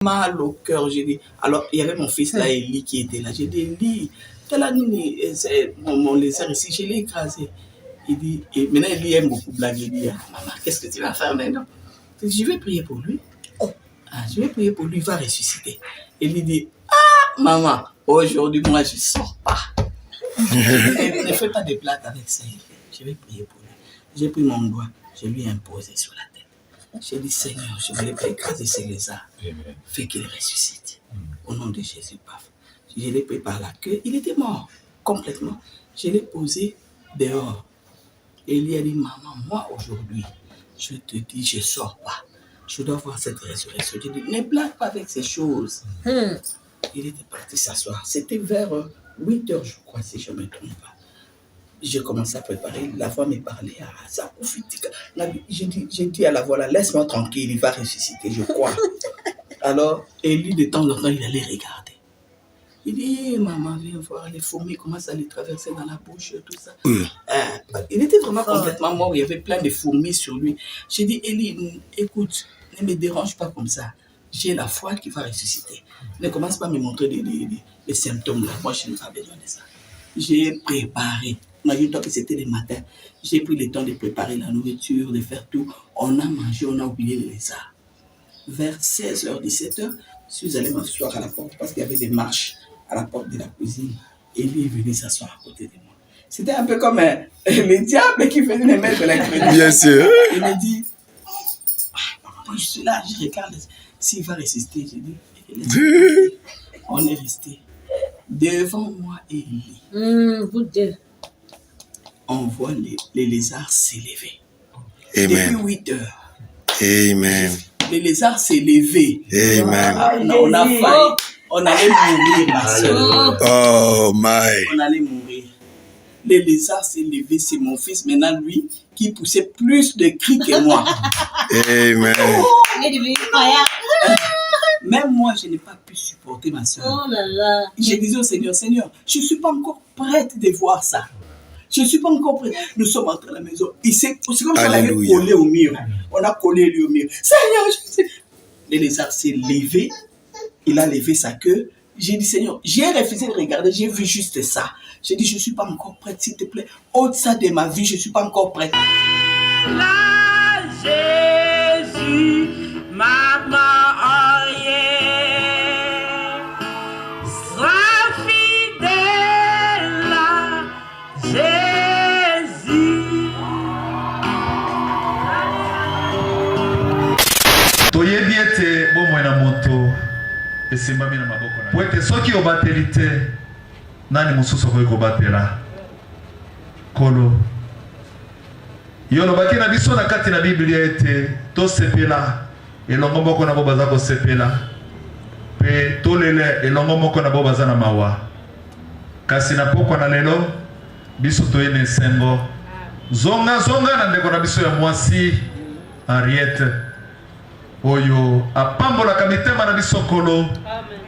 mal au cœur. J'ai dit, alors il y avait mon fils là, Eli, qui était là. J'ai dit, Eli, c'est mon lézard ici, je l'ai écrasé. Il dit, et maintenant Eli aime beaucoup blaguer. Il dit, ah, maman, qu'est-ce que tu vas faire maintenant? Je vais prier pour lui. Ah, je vais prier pour lui, il va ressusciter. Eli dit, ah, maman, aujourd'hui, moi, je ne sors pas. Ne fais pas de blagues avec ça. Je vais prier pour lui. J'ai pris mon doigt, je lui ai imposé sur la tête. J'ai dit, Seigneur, je ne voulais pas écraser ces lézards. Fais qu'il ressuscite. Au nom de Jésus, paf. Je l'ai pris par la queue. Il était mort, complètement. Je l'ai posé dehors. Et il a dit, maman, moi, aujourd'hui, je te dis, je ne sors pas. Je dois voir cette résurrection. J'ai dit, ne blague pas avec ces choses. Il était parti s'asseoir. C'était vers 8 heures, je crois, si je ne me trompe pas. J'ai commencé à préparer. La voix m'est parlé. Ah, ça profite. J'ai dit à la voix là, laisse-moi tranquille, il va ressusciter, je crois. Alors, et lui, de temps en temps, il allait regarder. Il dit, maman, viens voir les fourmis, comment ça les traversait dans la bouche, tout ça. Il était vraiment complètement mort. Il y avait plein de fourmis sur lui. J'ai dit, Eli, écoute, ne me dérange pas comme ça. J'ai la foi qui va ressusciter. Ne commence pas à me montrer des symptômes là. Moi, je n'ai pas besoin de ça. J'ai préparé. Imagine-toi que c'était le matin. J'ai pris le temps de préparer la nourriture, de faire tout. On a mangé, on a oublié les lézards. Vers 16h, 17h, je suis allé m'asseoir à la porte parce qu'il y avait des marches à la porte de la cuisine. Et lui est venu s'asseoir à côté de moi. C'était un peu comme le diable qui faisait les maîtres de la crédit. Bien sûr. Il m'a dit, moi je suis là, je regarde s'il va résister. J'ai dit, on est resté. Devant moi et lui. Vous deux. On voit les lézards s'élever. Amen. Depuis 8 heures. Amen. Les lézards s'élevaient. Amen. On a failli. On allait mourir, ma soeur. Oh my. On allait mourir. Les lézards s'élevaient. C'est mon fils, maintenant, lui, qui poussait plus de cris que moi. Amen. Il est devenu croyant. Même moi, je n'ai pas pu supporter ma soeur. Oh là là. Je disais au Seigneur, Seigneur, je ne suis pas encore prête de voir ça. Je ne suis pas encore prête. Nous sommes entrés à la maison. C'est comme si on avait collé au mur. On a collé lui au mur. Seigneur, je sais. Le lézard s'est levé. Il a levé sa queue. J'ai dit, Seigneur, j'ai refusé de regarder. J'ai vu juste ça. J'ai dit, je ne suis pas encore prête, s'il te plaît. Ôte ça de ma vie, je ne suis pas encore prête. Là, Jésus, maman, toyebi ete bomoi na moto esimbami na maboko na po ete soki obateli te nani mosusu akoki kobatela kolo yo olobaki na biso na kati na biblia ete tosepela elongo moko na bo baza kosepela mpe tolela elongo moko na bo baza na mawa kasi na pokwa na lelo biso toye na esengo zonga na ndeko na biso ya mwasi Henriette oyo apambolaka mitema na biso kolo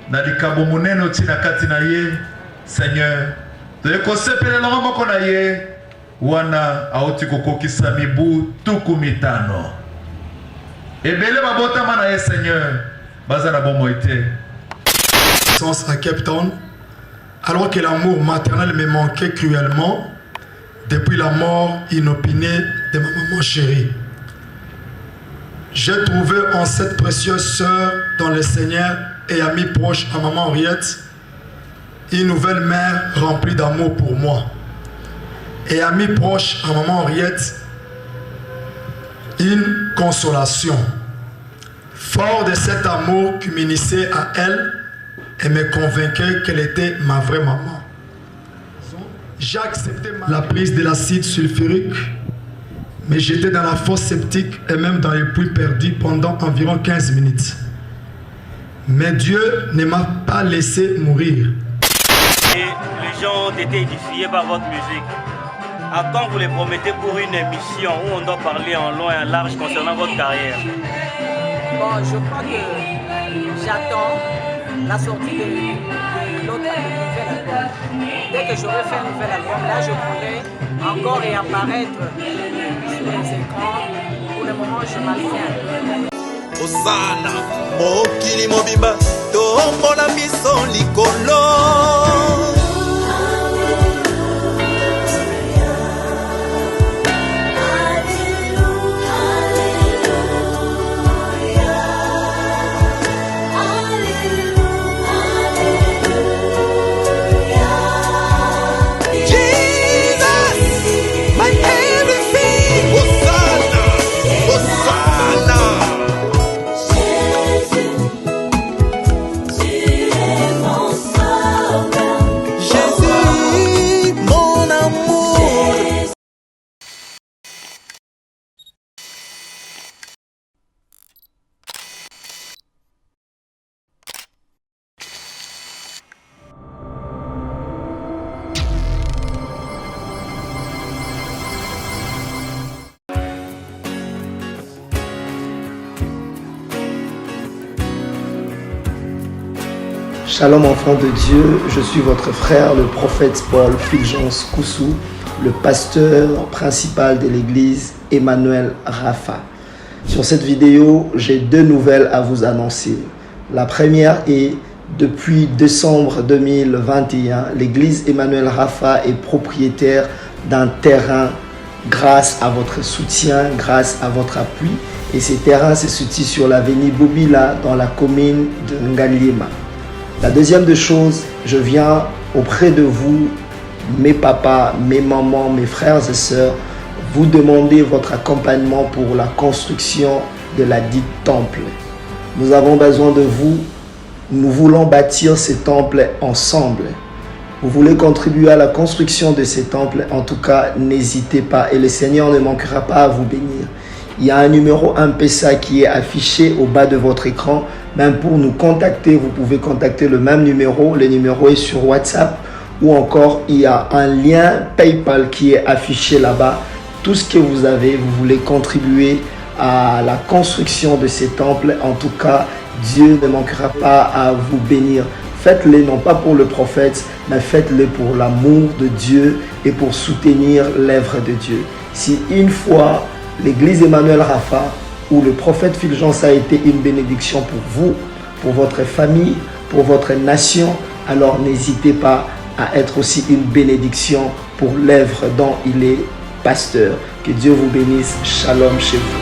na likambo monene oti na kati na ye Seigneur toye kosepela elongo moko na ye wana auti kokokisa mibu 15 ebele babotama na ye Seigneur baza na bomoi te. À Cape Town, alors que l'amour maternel me manquait cruellement depuis la mort inopinée de ma maman chérie. J'ai trouvé en cette précieuse sœur dans le Seigneur et amie proche à maman Henriette une nouvelle mère remplie d'amour pour moi. Et amie proche à maman Henriette une consolation. Fort de cet amour qui m'initiait à elle et me convainquait qu'elle était ma vraie maman. J'ai accepté la prise de l'acide sulfurique, mais j'étais dans la fosse septique et même dans les puits perdus pendant environ 15 minutes. Mais Dieu ne m'a pas laissé mourir. Et les gens ont été édifiés par votre musique. À quand vous les promettez pour une émission où on doit parler en long et en large concernant votre carrière? Bon, je crois que j'attends la sortie de l'autre nouvel album. Dès que j'aurai fait un nouvel album, là je pourrai encore réapparaître sur les écrans. Pour le moment, je m'abstiens. Osana mokili mobimba tombola miso likolo. Shalom enfants de Dieu, je suis votre frère, le prophète Paul Fulgence Koussou, le pasteur principal de l'église Emmanuel Rapha. Sur cette vidéo, j'ai deux nouvelles à vous annoncer. La première est, depuis décembre 2021, l'église Emmanuel Rapha est propriétaire d'un terrain grâce à votre soutien, grâce à votre appui. Et ces terrains se situent sur l'avenue Bobila dans la commune de Ngaliema. La deuxième des choses, je viens auprès de vous, mes papas, mes mamans, mes frères et sœurs, vous demander votre accompagnement pour la construction de la dite temple. Nous avons besoin de vous. Nous voulons bâtir ces temples ensemble. Vous voulez contribuer à la construction de ces temples, en tout cas, n'hésitez pas et le Seigneur ne manquera pas à vous bénir. Il y a un numéro M-Pesa qui est affiché au bas de votre écran. Même pour nous contacter, vous pouvez contacter le même numéro. Le numéro est sur WhatsApp ou encore il y a un lien PayPal qui est affiché là-bas. Tout ce que vous avez, vous voulez contribuer à la construction de ces temples. En tout cas, Dieu ne manquera pas à vous bénir. Faites-le non pas pour le prophète, mais faites-le pour l'amour de Dieu et pour soutenir l'œuvre de Dieu. Si une fois l'église Emmanuel Rapha où le prophète Fulgence a été une bénédiction pour vous, pour votre famille, pour votre nation, alors n'hésitez pas à être aussi une bénédiction pour l'œuvre dont il est pasteur. Que Dieu vous bénisse. Shalom chez vous.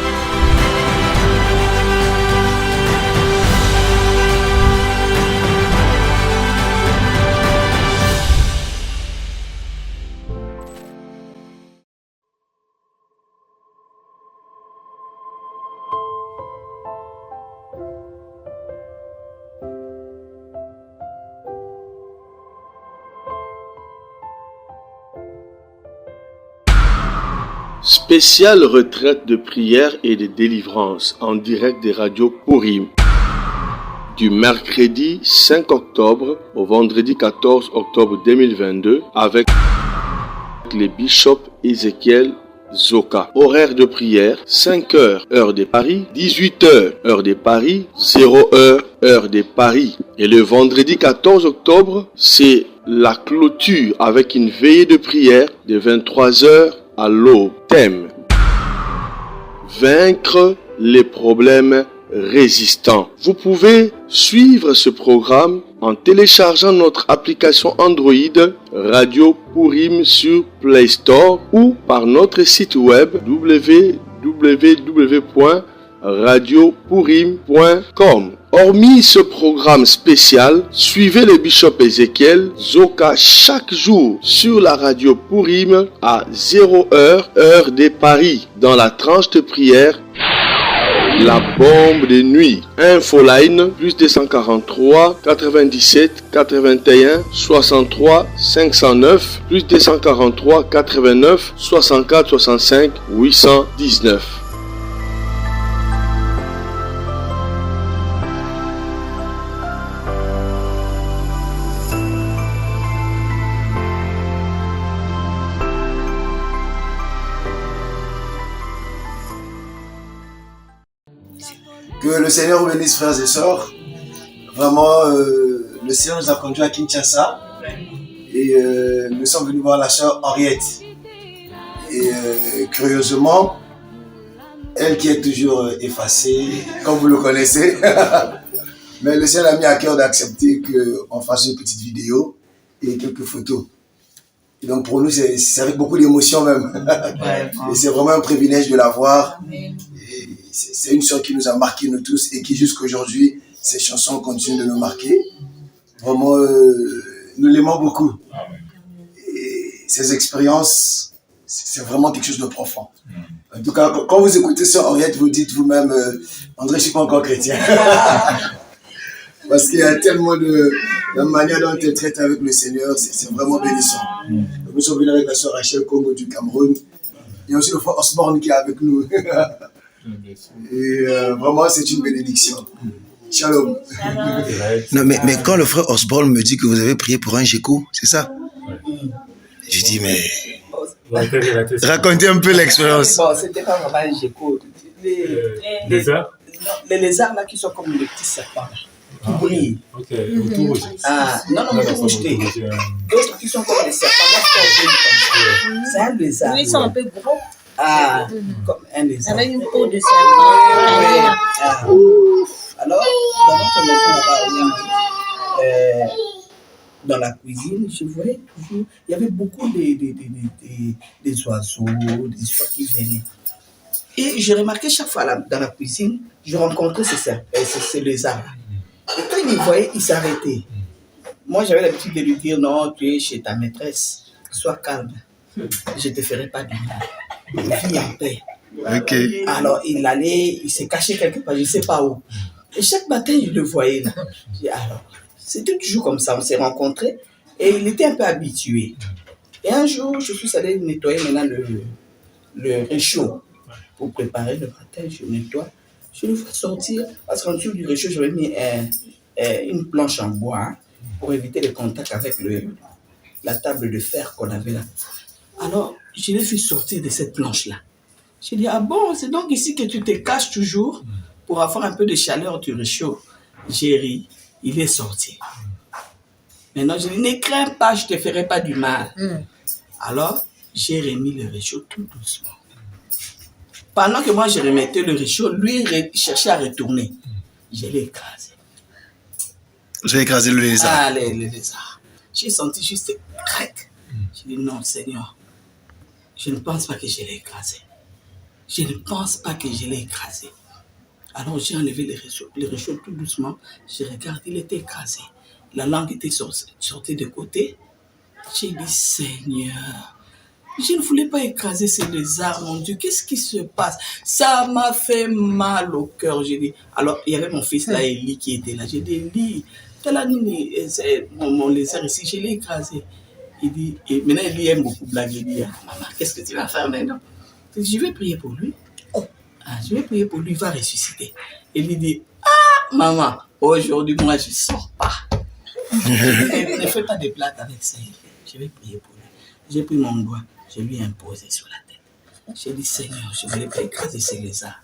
Spéciale retraite de prière et de délivrance en direct des radios Purim. Du mercredi 5 octobre au vendredi 14 octobre 2022 avec les bishops Ézéchiel Zoka. Horaire de prière 5h heure de Paris, 18h heure de Paris, 0h heure de Paris. Et le vendredi 14 octobre, c'est la clôture avec une veillée de prière de 23h à l'aube. Thème: vaincre les problèmes résistants. Vous pouvez suivre ce programme en téléchargeant notre application Android Radio Purim sur Play Store ou par notre site web www.radiopurim.com. Hormis ce programme spécial, suivez le bishop Ézéchiel Zoka chaque jour sur la radio Purim à 0h heure de Paris dans la tranche de prière La bombe de nuit. Infoline plus 243 97 81 63 509 plus 243 89 64 65 819. Que le Seigneur vous bénisse, frères et sœurs. Vraiment, le Seigneur nous a conduits à Kinshasa et nous sommes venus voir la sœur Henriette. Et curieusement, Elle qui est toujours effacée, comme vous le connaissez. Mais le Seigneur a mis à cœur d'accepter qu'on fasse une petite vidéo et quelques photos. Et donc pour nous, c'est avec beaucoup d'émotion même. Et c'est vraiment un privilège de la voir. C'est une sœur qui nous a marqué nous tous et qui jusqu'à aujourd'hui, ses chansons continuent de nous marquer. Vraiment, nous l'aimons beaucoup. Et ces expériences, c'est vraiment quelque chose de profond. En tout cas, quand vous écoutez Sœur Henriette, vous dites vous-même, André, je ne suis pas encore chrétien. Parce qu'il y a tellement de manière dont elle traite avec le Seigneur, c'est vraiment bénissant. Nous sommes venus avec la Sœur Rachel Congo du Cameroun. Il y a aussi le frère Osborne qui est avec nous. Et vraiment, c'est une bénédiction. Shalom. Non, mais quand le frère Osborne me dit que vous avez prié pour un GECO, c'est ça? Je dis, mais... Racontez un peu l'expérience. Bon, c'était pas vraiment un GECO. Les lézards là qui sont comme les petits serpents. Qui brillent. Ok, tout rouge. Ah, non, tout rougeté. D'autres qui sont comme les serpents. C'est un lézard. Ils sont un peu gros. Ah, comme un lézard. Avec une peau de serpent. Alors, dans notre maison là-bas, dans la cuisine, je voyais toujours, il y avait beaucoup des oiseaux, des choses qui venaient. Et je remarquais chaque fois dans la cuisine, je rencontrais ces lézards. Et quand il me voyait, il s'arrêtait. Moi, j'avais l'habitude de lui dire, non, tu es chez ta maîtresse, sois calme, je ne te ferai pas du mal. Vis en paix. Okay. Alors, il s'est caché quelque part, je ne sais pas où. Et chaque matin, je le voyais là. Alors, c'était toujours comme ça, on s'est rencontrés et il était un peu habitué. Et un jour, je suis allé nettoyer maintenant le réchaud. Pour préparer le matin, je nettoie. Je le vois sortir, parce qu'en dessous du réchaud, j'avais mis une planche en bois pour éviter les contacts avec la table de fer qu'on avait là. Alors, je l'ai vu sortir de cette planche-là. J'ai dit, ah bon, c'est donc ici que tu te caches toujours pour avoir un peu de chaleur du réchaud. J'ai ri, il est sorti. Maintenant, je dis, ne crains pas, je ne te ferai pas du mal. Alors, j'ai remis le réchaud tout doucement. Pendant que moi, je remettais le réchaud, lui cherchait à retourner. Je l'ai écrasé. Vous avez écrasé le lézard? Ah, le lézard. J'ai senti juste crac. J'ai dit, non, Seigneur, je ne pense pas que je l'ai écrasé. Je ne pense pas que je l'ai écrasé. Alors j'ai enlevé le réchaud tout doucement. Je regarde, il était écrasé. La langue était sortie de côté. J'ai dit, Seigneur, je ne voulais pas écraser ces lézards, mon Dieu. Qu'est-ce qui se passe? Ça m'a fait mal au cœur. J'ai dit, alors il y avait mon fils là, Eli, qui était là. J'ai dit, Eli, mon lézard ici, je l'ai écrasé. Il dit, et maintenant Eli aime beaucoup blaguer. Il dit, maman, qu'est-ce que tu vas faire maintenant? Je vais prier pour lui. Je vais prier pour lui, il va ressusciter. Et lui dit, ah, maman, aujourd'hui, moi, je ne sors pas. Ne fais pas de blagues avec ça. Je vais prier pour lui. J'ai pris mon doigt, je lui ai imposé sur la tête. J'ai dit, Seigneur, je ne voulais pas écraser ces lézards.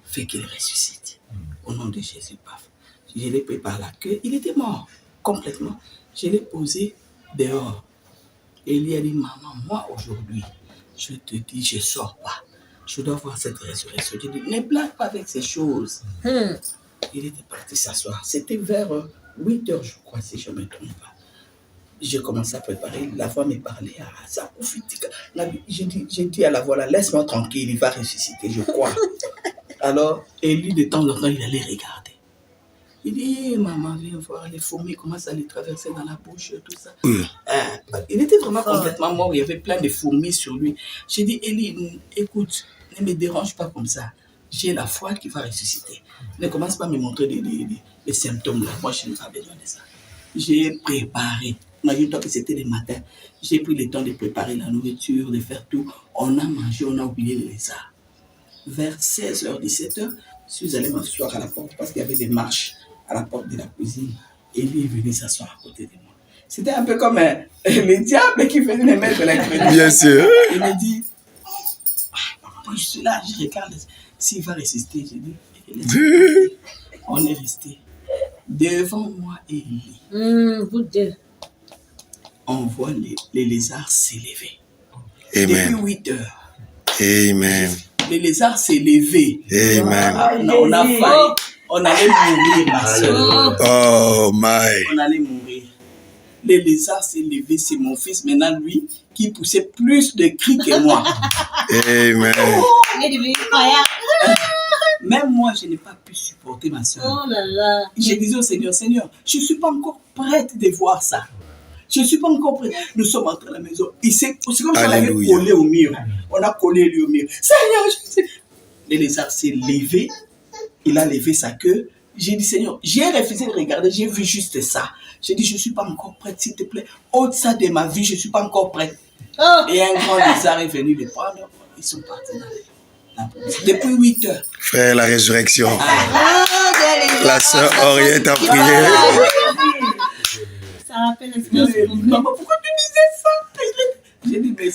Fais qu'il ressuscite. Au nom de Jésus, paf. Je l'ai pris par la queue. Il était mort, complètement. Je l'ai posé dehors. Et il a dit, maman, moi, aujourd'hui, je te dis, je ne sors pas. Je dois voir cette résurrection. Je dis, ne blague pas avec ces choses. Il était parti s'asseoir. C'était vers 8 heures, je crois, si je ne me trompe pas. J'ai commencé à préparer. La voix me parlait. Ah, ça profite. J'ai dit à la voix, là, laisse-moi tranquille, il va ressusciter, je crois. Alors, et lui, de temps en temps, il allait regarder. Il dit, maman, viens voir les fourmis, comment ça les traversait dans la bouche, tout ça. Il était vraiment complètement mort, il y avait plein de fourmis sur lui. J'ai dit, Eli, écoute, ne me dérange pas comme ça. J'ai la foi qui va ressusciter. Ne commence pas à me montrer des symptômes là. Moi, je n'ai pas besoin de ça. J'ai préparé. Imagine-toi que c'était le matin. J'ai pris le temps de préparer la nourriture, de faire tout. On a mangé, on a oublié les lézards. Vers 16h, 17h, je suis allé m'asseoir à la porte parce qu'il y avait des marches à la porte de la cuisine. Et lui est venu s'asseoir à côté de moi. C'était un peu comme le diable qui venait me mettre la crédit. Bien sûr. Il me dit, moi je suis là, je regarde s'il va résister. J'ai dit, on est resté devant moi et lui. Vous deux. On voit les lézards s'élever. Amen. Depuis 8 heures. Amen. le lézard s'est levé. Amen. On a failli, on allait mourir, ma soeur. Oh my. On allait mourir. Le lézard s'est levé, c'est mon fils maintenant, lui, qui poussait plus de cris que moi. Amen. Il est devenu croyant. Même moi, je n'ai pas pu supporter ma soeur. Oh là là. Je disais au Seigneur, Seigneur, je ne suis pas encore prête de voir ça. Je ne suis pas encore prête. Nous sommes entrés à la maison. C'est comme si on avait collé au mur. On a collé lui au mur. Seigneur, je sais. Le lézard s'est levé. Il a levé sa queue. J'ai dit, Seigneur, j'ai refusé de regarder. J'ai vu juste ça. J'ai dit, je ne suis pas encore prête, s'il te plaît. Ôte ça de ma vie, je ne suis pas encore prête. Oh. Et un grand lézard est venu les prendre. Ils sont partis dans depuis 8 heures. Frère, la résurrection. La sœur Henriette a prié. Ça rappelle l'expérience. Maman, pourquoi tu disais ça? J'ai dit, mais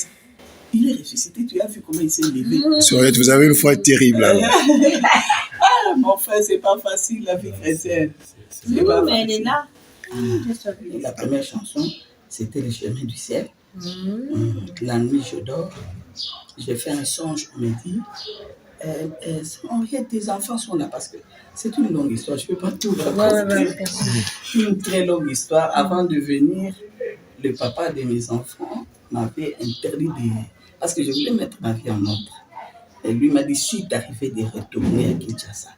il est ressuscité. Tu as vu comment il s'est levé. Henriette, vous avez une foi terrible. Mon frère, c'est pas facile la vie chrétienne. Mais elle est là. La première chanson, c'était Le chemin du ciel. La nuit, je dors. J'ai fait un songe, on me dit, Henriette, tes enfants sont là parce que c'est une longue histoire, je ne peux pas tout raconter. Une très longue histoire. Avant de venir, le papa de mes enfants m'avait interdit de... Parce que je voulais mettre ma vie en ordre. Et lui m'a dit, si tu arrivé de retourner à Kinshasa,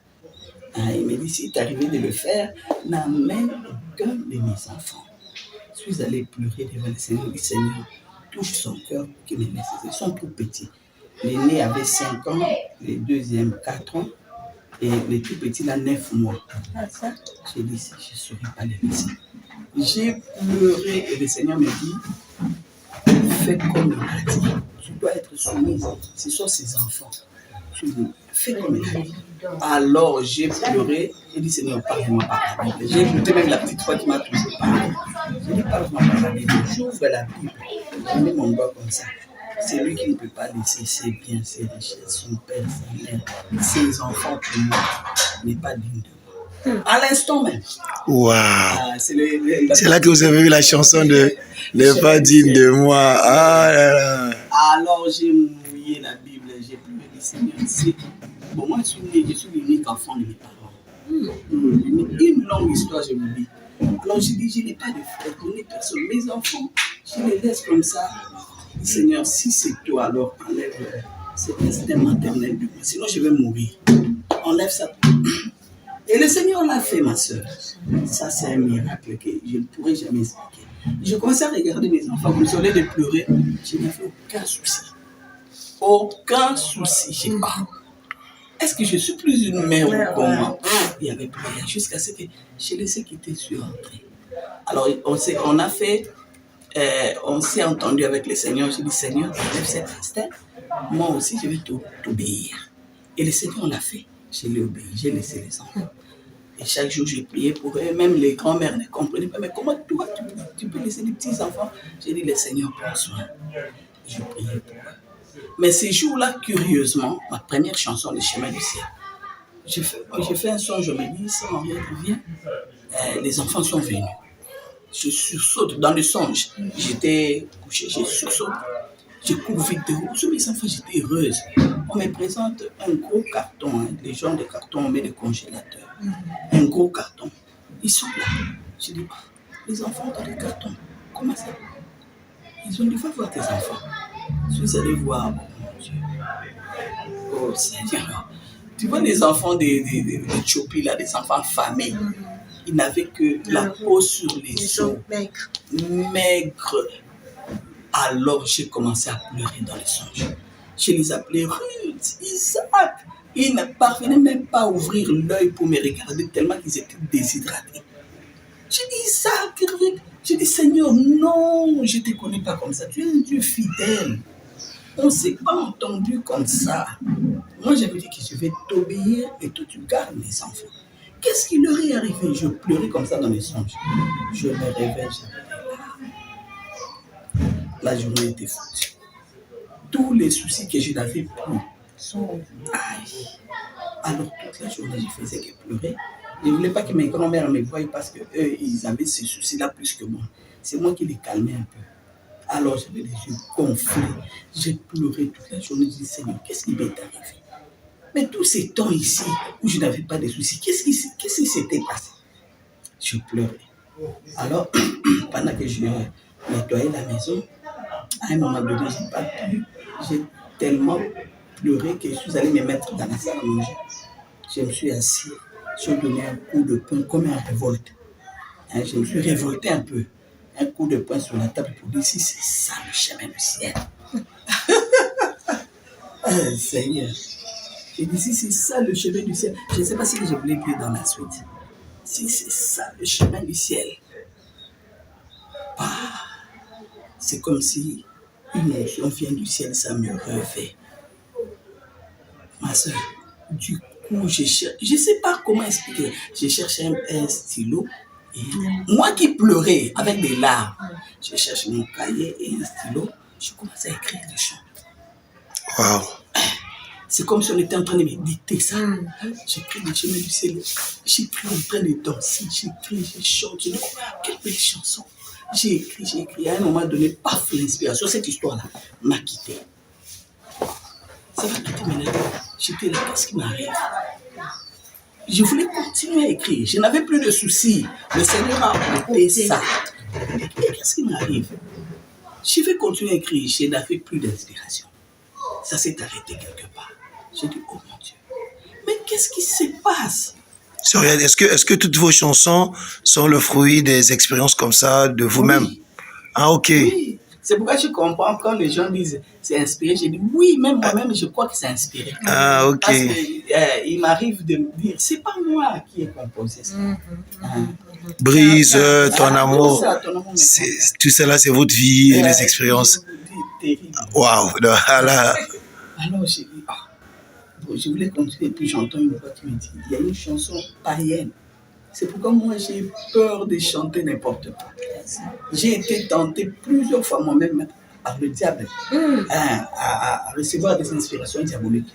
il m'a dit, si tu arrivé de le faire, n'amène aucun de mes enfants. Je suis allé pleurer devant le Seigneur. Le Seigneur touche son cœur qui me laisse. Ils sont tout petits. L'aîné avait 5 ans, le deuxième 4 ans, et le tout petit là 9 mois. J'ai dit, je ne saurais pas les laisser. J'ai pleuré et le Seigneur me dit, fais comme il a dit. Tu dois être soumise. Ce sont ses enfants. Fais comme il a dit. Alors j'ai pleuré. J'ai dit, Seigneur, parle-moi par la Bible. J'ai écouté même la petite voix qui m'a toujours parlé. J'ai dit, parle-moi par la Bible. J'ouvre la Bible. Je mets mon doigt comme ça. C'est lui qui ne peut pas laisser ses biens, ses richesses, son père, sa mère, ses enfants pour moi. N'est pas digne de moi. À l'instant même. Waouh. C'est là que vous avez vu la chanson de N'est pas digne de moi. Ah là là. Alors j'ai mouillé la Bible. J'ai pleuré le Seigneur. Bon, moi, je suis l'unique enfant de mes parents. Une longue histoire, je vous dis. Alors, j'ai dit, je n'ai pas de frère, je n'ai personne. Mes enfants, je les laisse comme ça. Seigneur, si c'est toi, alors enlève cet instinct maternel de moi. Sinon, je vais mourir. Enlève ça. Et le Seigneur l'a fait, ma soeur. Ça, c'est un miracle que je ne pourrai jamais expliquer. Je commençais à regarder mes enfants, comme si au lieu de pleurer, je n'avais aucun souci. Aucun souci. Je sais pas. Est-ce que je suis plus une mère ou comment? Il n'y avait plus rien jusqu'à ce que je laissais quitter sur entrée. Alors, on s'est entendu avec le Seigneur. J'ai dit, Seigneur, lève cet instinct. Moi aussi, je vais t'obéir. Et le Seigneur l'a fait. Je l'ai obéi. J'ai laissé les enfants. Et chaque jour, j'ai prié pour eux. Même les grands-mères ne comprenaient pas. Mais comment toi, tu peux laisser des petits-enfants? J'ai dit, le Seigneur prend soin. Je priais pour eux. Mais ces jours-là, curieusement, ma première chanson, Le chemin du ciel, j'ai fait un songe, je me dis, ça, Henriette, viens. Les enfants sont venus. Je sursaute dans le songe. J'étais couché, je sursaute. Je cours vite dehors. Sur mes enfants, j'étais heureuse. On me présente un gros carton, les gens de carton, on met des congélateurs. Un gros carton. Ils sont là. Je dis, les enfants dans les cartons. Comment ça? Ils ont dit, va voir tes enfants. Je suis allé voir, mon Dieu. Oh Seigneur. Tu vois les enfants d'Éthiopie, là, des enfants affamés. Ils n'avaient que la peau sur les os. Maigres. Alors j'ai commencé à pleurer dans les songes. Je les appelais Ruth, Isaac. Ils ne parvenaient même pas à ouvrir l'œil pour me regarder tellement qu'ils étaient déshydratés. J'ai dit, Isaac, Ruth. J'ai dit, Seigneur, non, je ne te connais pas comme ça. Tu es un Dieu fidèle. On ne s'est pas entendu comme ça. Moi, j'avais dit que je vais t'obéir et toi, tu gardes mes enfants. Qu'est-ce qui leur est arrivé? Je pleurais comme ça dans mes songes. Je me réveille, j'avais des larmes. La journée était foutue. Tous les soucis que je n'avais plus sont... Aïe. Alors, toute la journée, je faisais que pleurer. Je ne voulais pas que mes grands-mères me voient parce qu'eux, ils avaient ces soucis-là plus que moi. C'est moi qui les calmais un peu. Alors, j'avais les yeux gonflés. J'ai pleuré toute la journée. Je dis, Seigneur, qu'est-ce qui m'est arrivé? Mais tous ces temps ici où je n'avais pas de soucis, qu'est-ce qui s'était passé? Je pleurais. Alors, pendant que je nettoyais la maison, à un moment donné, je n'ai pas pu. J'ai tellement pleuré que je suis allé me mettre dans la salle à manger. Je me suis assis, j'ai donné un coup de poing comme un révolte. Hein, je me suis révolté un peu. Un coup de poing sur la table pour dire si c'est ça le chemin du ciel. Seigneur. J'ai dit si c'est ça le chemin du ciel. Je ne sais pas si je voulais dire dans la suite. Si c'est ça le chemin du ciel. C'est comme si une émotion vient du ciel, ça me revêt. Ma soeur, du coup, je ne sais pas comment expliquer. J'ai cherché un stylo. Et moi qui pleurais avec des larmes, je cherche mon cahier et un stylo. Je commence à écrire des chants. Wow. C'est comme si on était en train de méditer ça. J'écris le chemin du ciel. J'écris en train de danser. J'écris, je chante. Je dis, quelle belle chanson. J'ai écrit. À un moment donné, paf, l'inspiration. Cette histoire-là m'a quitté. Ça va quitter maintenant. J'étais là, qu'est-ce qui m'arrive? Je voulais continuer à écrire. Je n'avais plus de soucis. Le Seigneur a ôté ça. Et qu'est-ce qui m'arrive? Je vais continuer à écrire. Je n'avais plus d'inspiration. Ça s'est arrêté quelque part. J'ai dit, oh mon Dieu, mais qu'est-ce qui se passe? Est-ce que toutes vos chansons sont le fruit des expériences comme ça de vous-même? Oui. Ah, ok. Oui, c'est pourquoi je comprends quand les gens disent c'est inspiré. J'ai dit oui, même moi-même, je crois que c'est inspiré. Ah, ok. Parce qu'il m'arrive de me dire, c'est pas moi qui ai composé ça. Brise, ton amour, tout cela, c'est votre vie et les expériences. Waouh. Alors, j'ai dit, je voulais continuer, puis j'entends une voix qui me dit, il y a une chanson païenne. C'est pourquoi moi, j'ai peur de chanter n'importe quoi. J'ai été tenté plusieurs fois moi-même par le diable à recevoir des inspirations diaboliques.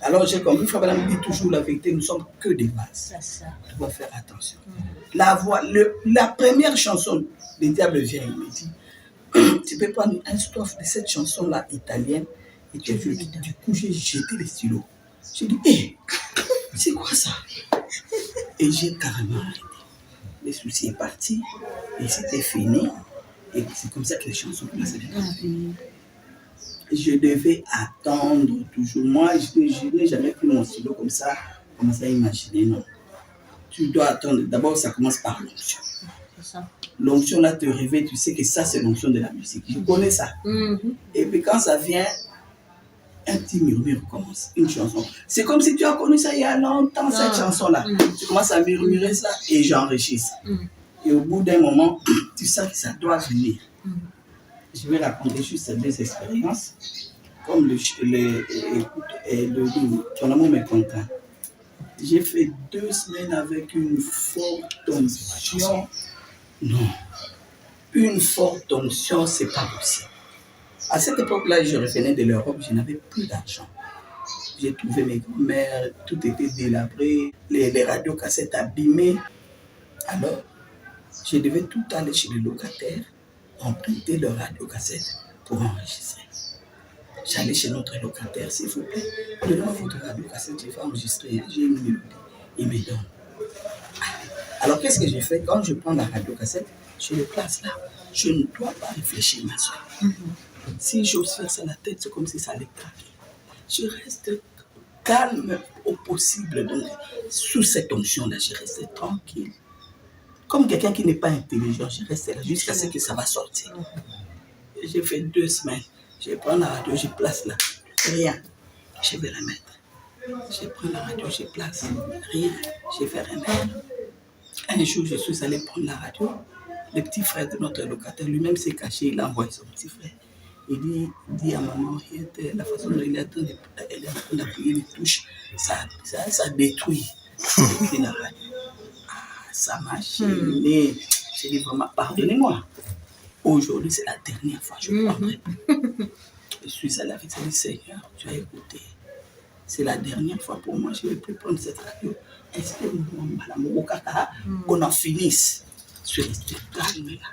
Alors, j'ai compris, Frère Branham me dit toujours la vérité, nous ne sommes que des bases. Tu dois faire attention. La première chanson, le diable vient, il me dit, tu peux prendre un strophe de cette chanson-là italienne et tu veux. Du coup, j'ai jeté les stylos. J'ai dit, hé, c'est quoi ça? Et j'ai carrément arrêté. Le souci est parti et c'était fini. Et c'est comme ça que les chansons commencent à venir. Je devais attendre toujours. Moi, je n'ai jamais pris mon stylo comme ça, commencer à imaginer, non. Tu dois attendre. D'abord, ça commence par l'onction. L'onction là te réveille, tu sais que ça c'est l'onction de la musique. Je connais ça. Et puis quand ça vient, un petit murmure commence, une chanson. C'est comme si tu as connu ça il y a longtemps, cette chanson-là. Tu commences à murmurer ça et j'enrichis ça. Et au bout d'un moment, tu sens que ça doit venir. Je vais raconter juste ces deux expériences. Comme ton amour me content. J'ai fait 2 semaines avec une forte onction. Non. Une forte onction, c'est pas possible. À cette époque-là, je revenais de l'Europe, je n'avais plus d'argent. J'ai trouvé mes grand-mères, tout était délabré, les radiocassettes abîmées. Alors, je devais tout aller chez les locataires, emprunter leurs radiocassettes pour enregistrer. J'allais chez notre locataire, s'il vous plaît, donnez-moi votre radiocassette, je vais enregistrer, j'ai une mélodie. Il me donne. Alors, qu'est-ce que j'ai fait? Quand je prends la radiocassette, je le place là. Je ne dois pas réfléchir, ma soeur. Si j'ose faire ça la tête, c'est comme si ça allait craquer. Je reste calme au possible. Donc, sous cette onction-là, je reste tranquille. Comme quelqu'un qui n'est pas intelligent, je reste là jusqu'à ce que ça va sortir. J'ai fait 2 semaines. Je prends la radio, je place là. Rien. Je vais la mettre. Je prends la radio, je place. Rien. Je vais remettre. Un jour, je suis allé prendre la radio. Le petit frère de notre locataire, lui-même s'est caché. Il a envoyé son petit frère. Il dit à maman, la façon dont elle est en train d'appuyer les touches, ça détruit. La radio. Ça m'a gêné. J'ai dit vraiment, pardonnez-moi. Aujourd'hui, c'est la dernière fois que je prendrai. Je suis allé avec le Seigneur, tu as écouté. C'est la dernière fois pour moi, je ne vais plus prendre cette radio. Espère-moi, qu'on en finisse. Je suis resté calme là.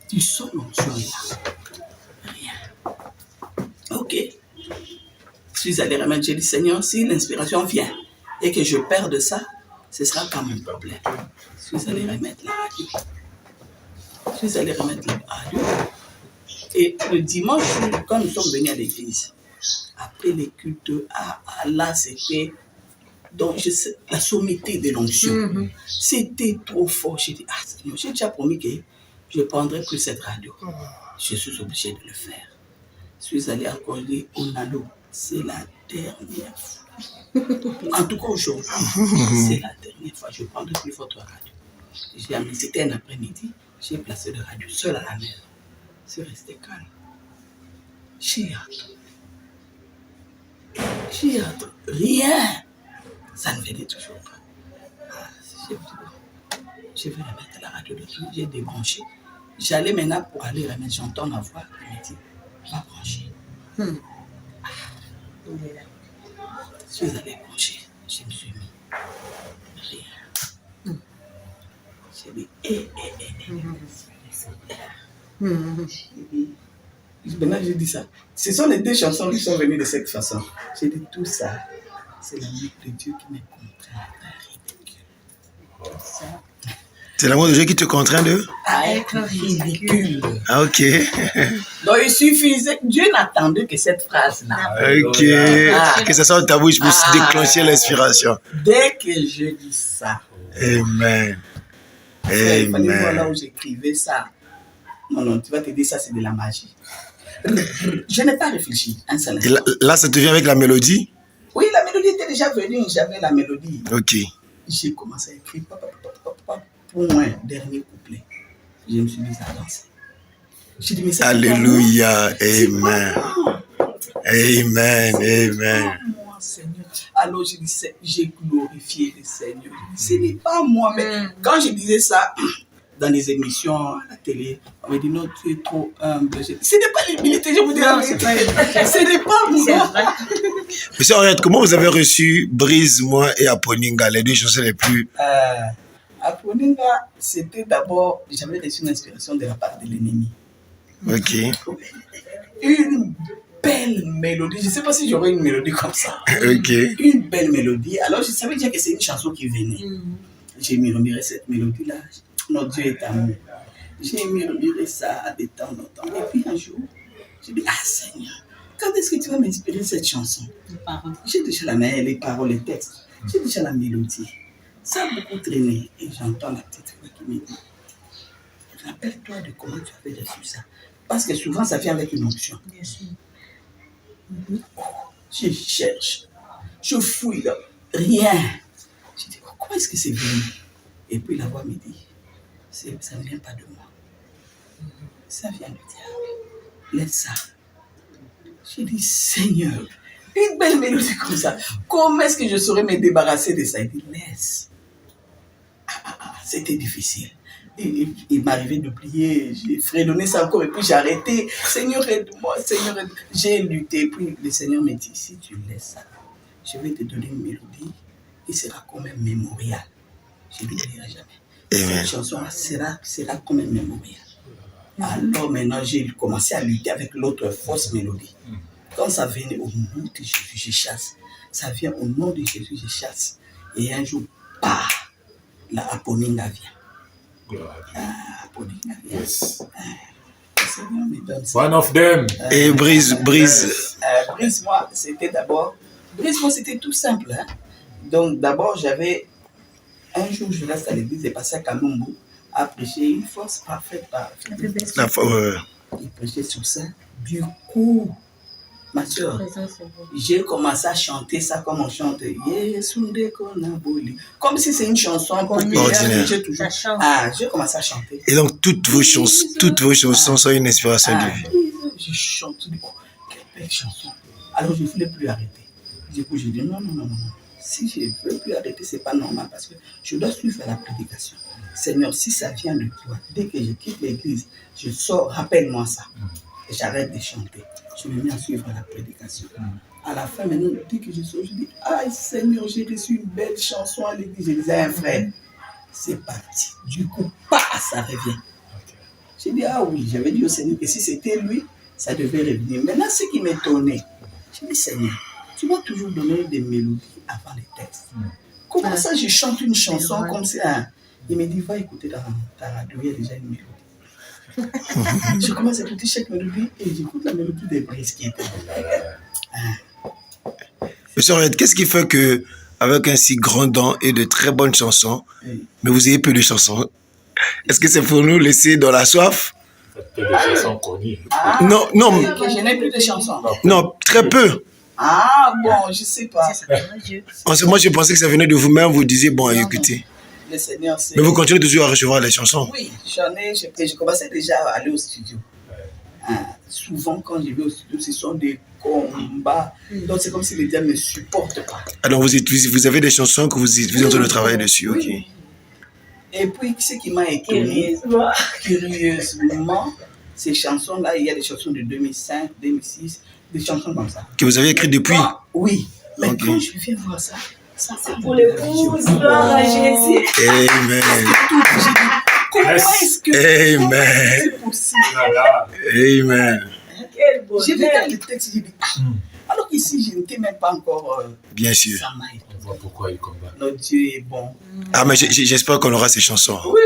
Tu sens l'onction là. Rien. Ok. suis allé remettre, j'ai dit, Seigneur, si l'inspiration vient et que je perds de ça, ce sera pas mon problème. Je suis allé remettre la radio. Je suis allé remettre la radio. Et le dimanche, quand nous sommes venus à l'église, après les cultes, là, c'était donc, la sommité de l'onction. C'était trop fort. J'ai dit, Seigneur, j'ai déjà promis que je ne prendrai plus cette radio. Je suis obligé de le faire. Je suis allé encore dire, Onalo, c'est la dernière fois. En tout cas, aujourd'hui, c'est la dernière fois. Je ne prendrai plus votre radio. J'ai amené, c'était un après-midi, j'ai placé le radio seul à la maison. C'est resté calme. J'ai hâte. Rien. Ça ne venait toujours pas. Je vais remettre la radio de tout. J'ai débranché. J'allais maintenant pour aller remettre. J'entends ma voix. Elle me dit, va brancher. Je suis allé brancher. Je me suis mis. Rien. J'ai dit, maintenant j'ai dit ça. Ce sont les deux chansons qui sont venues de cette façon. J'ai dit tout ça. C'est l'amour de Dieu qui me contraint à ridicule. C'est l'amour de Dieu qui te contraint de être ridicule. Ah, ok. Donc il suffisait, Dieu n'attendait que cette phrase-là. Ok. Que ça sorte de ta bouche pour déclencher l'inspiration. Dès que je dis ça. Amen. Il fallait voir là où j'écrivais ça. Non, tu vas te dire ça, c'est de la magie. Je n'ai pas réfléchi un seul instant. Là, ça te vient avec la mélodie? Oui, la mélodie était déjà venue, j'avais la mélodie. Ok. J'ai commencé à écrire, point, dernier couplet. Je me suis mis à danser. J'ai dit, mais ça, alléluia, amen. Amen, amen. Moi, Seigneur. Alors j'ai dit, j'ai glorifié le Seigneur. Ce n'est pas moi, mais quand je disais ça, dans les émissions à la télé, on me dit non, tu es trop humble. Ce n'est pas l'humilité, je vous dis la vérité. Ce n'est pas moi. Monsieur Henriette, comment vous avez reçu Brise-moi et Aponinga, les deux chansons les plus... Aponinga, c'était d'abord, j'avais reçu une inspiration de la part de l'ennemi. Ok. Une belle mélodie. Je ne sais pas si j'aurais une mélodie comme ça. Ok. Une belle mélodie. Alors je savais déjà que c'est une chanson qui venait. J'ai murmuré cette mélodie-là. Notre Dieu est amour. J'ai murmuré ça de temps en temps. Et puis un jour, j'ai dit, Seigneur, quand est-ce que tu vas m'inspirer cette chanson? J'ai déjà les paroles, les textes. J'ai déjà la mélodie. Ça a beaucoup traîné. Et j'entends la petite voix qui me dit, rappelle-toi de comment tu avais reçu ça. Parce que souvent, ça vient avec une option. Bien sûr. Je cherche. Je fouille là. Rien. Je dis, comment est-ce que c'est venu? Et puis la voix me dit, ça ne vient pas de moi. Ça vient du diable. Laisse ça. J'ai dit, Seigneur, une belle mélodie comme ça. Comment est-ce que je saurais me débarrasser de ça? Il dit, laisse. C'était difficile. Il m'arrivait de plier, j'ai fredonné ça encore et puis j'ai arrêté. Seigneur, aide-moi, Seigneur, aide-moi. J'ai lutté. Puis le Seigneur me dit, si tu laisses ça, je vais te donner une mélodie qui sera quand même mémorial. Je ne l'oublierai jamais. Cette chanson sera quand même mémorial. Alors maintenant, j'ai commencé à lutter avec l'autre fausse mélodie. Quand ça venait au nom de Jésus, je chasse. Ça vient au nom de Jésus, je chasse. Et un jour, la Aponinga vient. Aponinga vient. Yes. One of them. Et Brise-moi, c'était d'abord... Brise-moi, c'était tout simple. Hein? Donc d'abord, j'avais... Un jour, je reste à l'église et passé à Kalumbu à prêcher une force parfaite. Il prêchait sur ça. Du coup, ma soeur, j'ai commencé à chanter ça comme on chante. Comme si c'est une chanson populaire. J'ai commencé à chanter. Et donc, toutes vos chansons sont une inspiration de vie. Je chante. Quelle belle chanson. Alors, je ne voulais plus arrêter. Du coup, j'ai dit non. Si je ne veux plus arrêter, ce n'est pas normal parce que je dois suivre la prédication. Seigneur, si ça vient de toi, dès que je quitte l'église, je sors, rappelle-moi ça. Et j'arrête de chanter. Je me mets à suivre la prédication. À la fin, maintenant, dès que je sors, je dis, Seigneur, j'ai reçu une belle chanson à l'église. Je disais à un frère, c'est parti. Du coup, ça revient. J'ai dit, oui, j'avais dit au Seigneur que si c'était lui, ça devait revenir. Maintenant, ce qui m'étonnait, j'ai dit, Seigneur, tu m'as toujours donné des mélodies avant les textes. Comment ça, je chante une chanson comme ça? Il me dit, va écouter dans ta radio, il y a déjà une mélodie. Je commence à écouter chaque mélodie et j'écoute la mélodie des brises qui étaient. Monsieur Henriette, qu'est-ce qui fait que, avec un si grand don et de très bonnes chansons, mais vous ayez peu de chansons? Est-ce que c'est pour nous laisser dans la soif? Peu de chansons connues. Non, non. Que je n'ai plus de chansons. Non, très peu. Ah bon, je sais pas. Moi, je pensais que ça venait de vous-même, vous disiez, bon, écoutez. Le Seigneur, c'est... Mais vous continuez toujours à recevoir les chansons? Oui, j'ai commencé déjà à aller au studio. Souvent, quand je vais au studio, ce sont des combats. Donc, c'est comme si les diables ne me supportent pas. Alors, vous avez des chansons que vous êtes en train de travailler dessus, ok. Et puis, ce qui m'a étonné, curieusement, ces chansons-là, il y a des chansons de 2005, 2006, des chansons comme ça. Que vous avez écrites depuis? Oui, mais quand je viens voir ça, ça c'est pour l'épouse, gloire à Jésus. Amen. Comment est-ce que c'est possible? Amen. J'ai regardé le texte, j'ai dit, alors qu'ici, je n'étais même pas encore... Bien sûr. On voit pourquoi il combat. Notre Dieu est bon. Ah, mais j'espère qu'on aura ces chansons. Oui.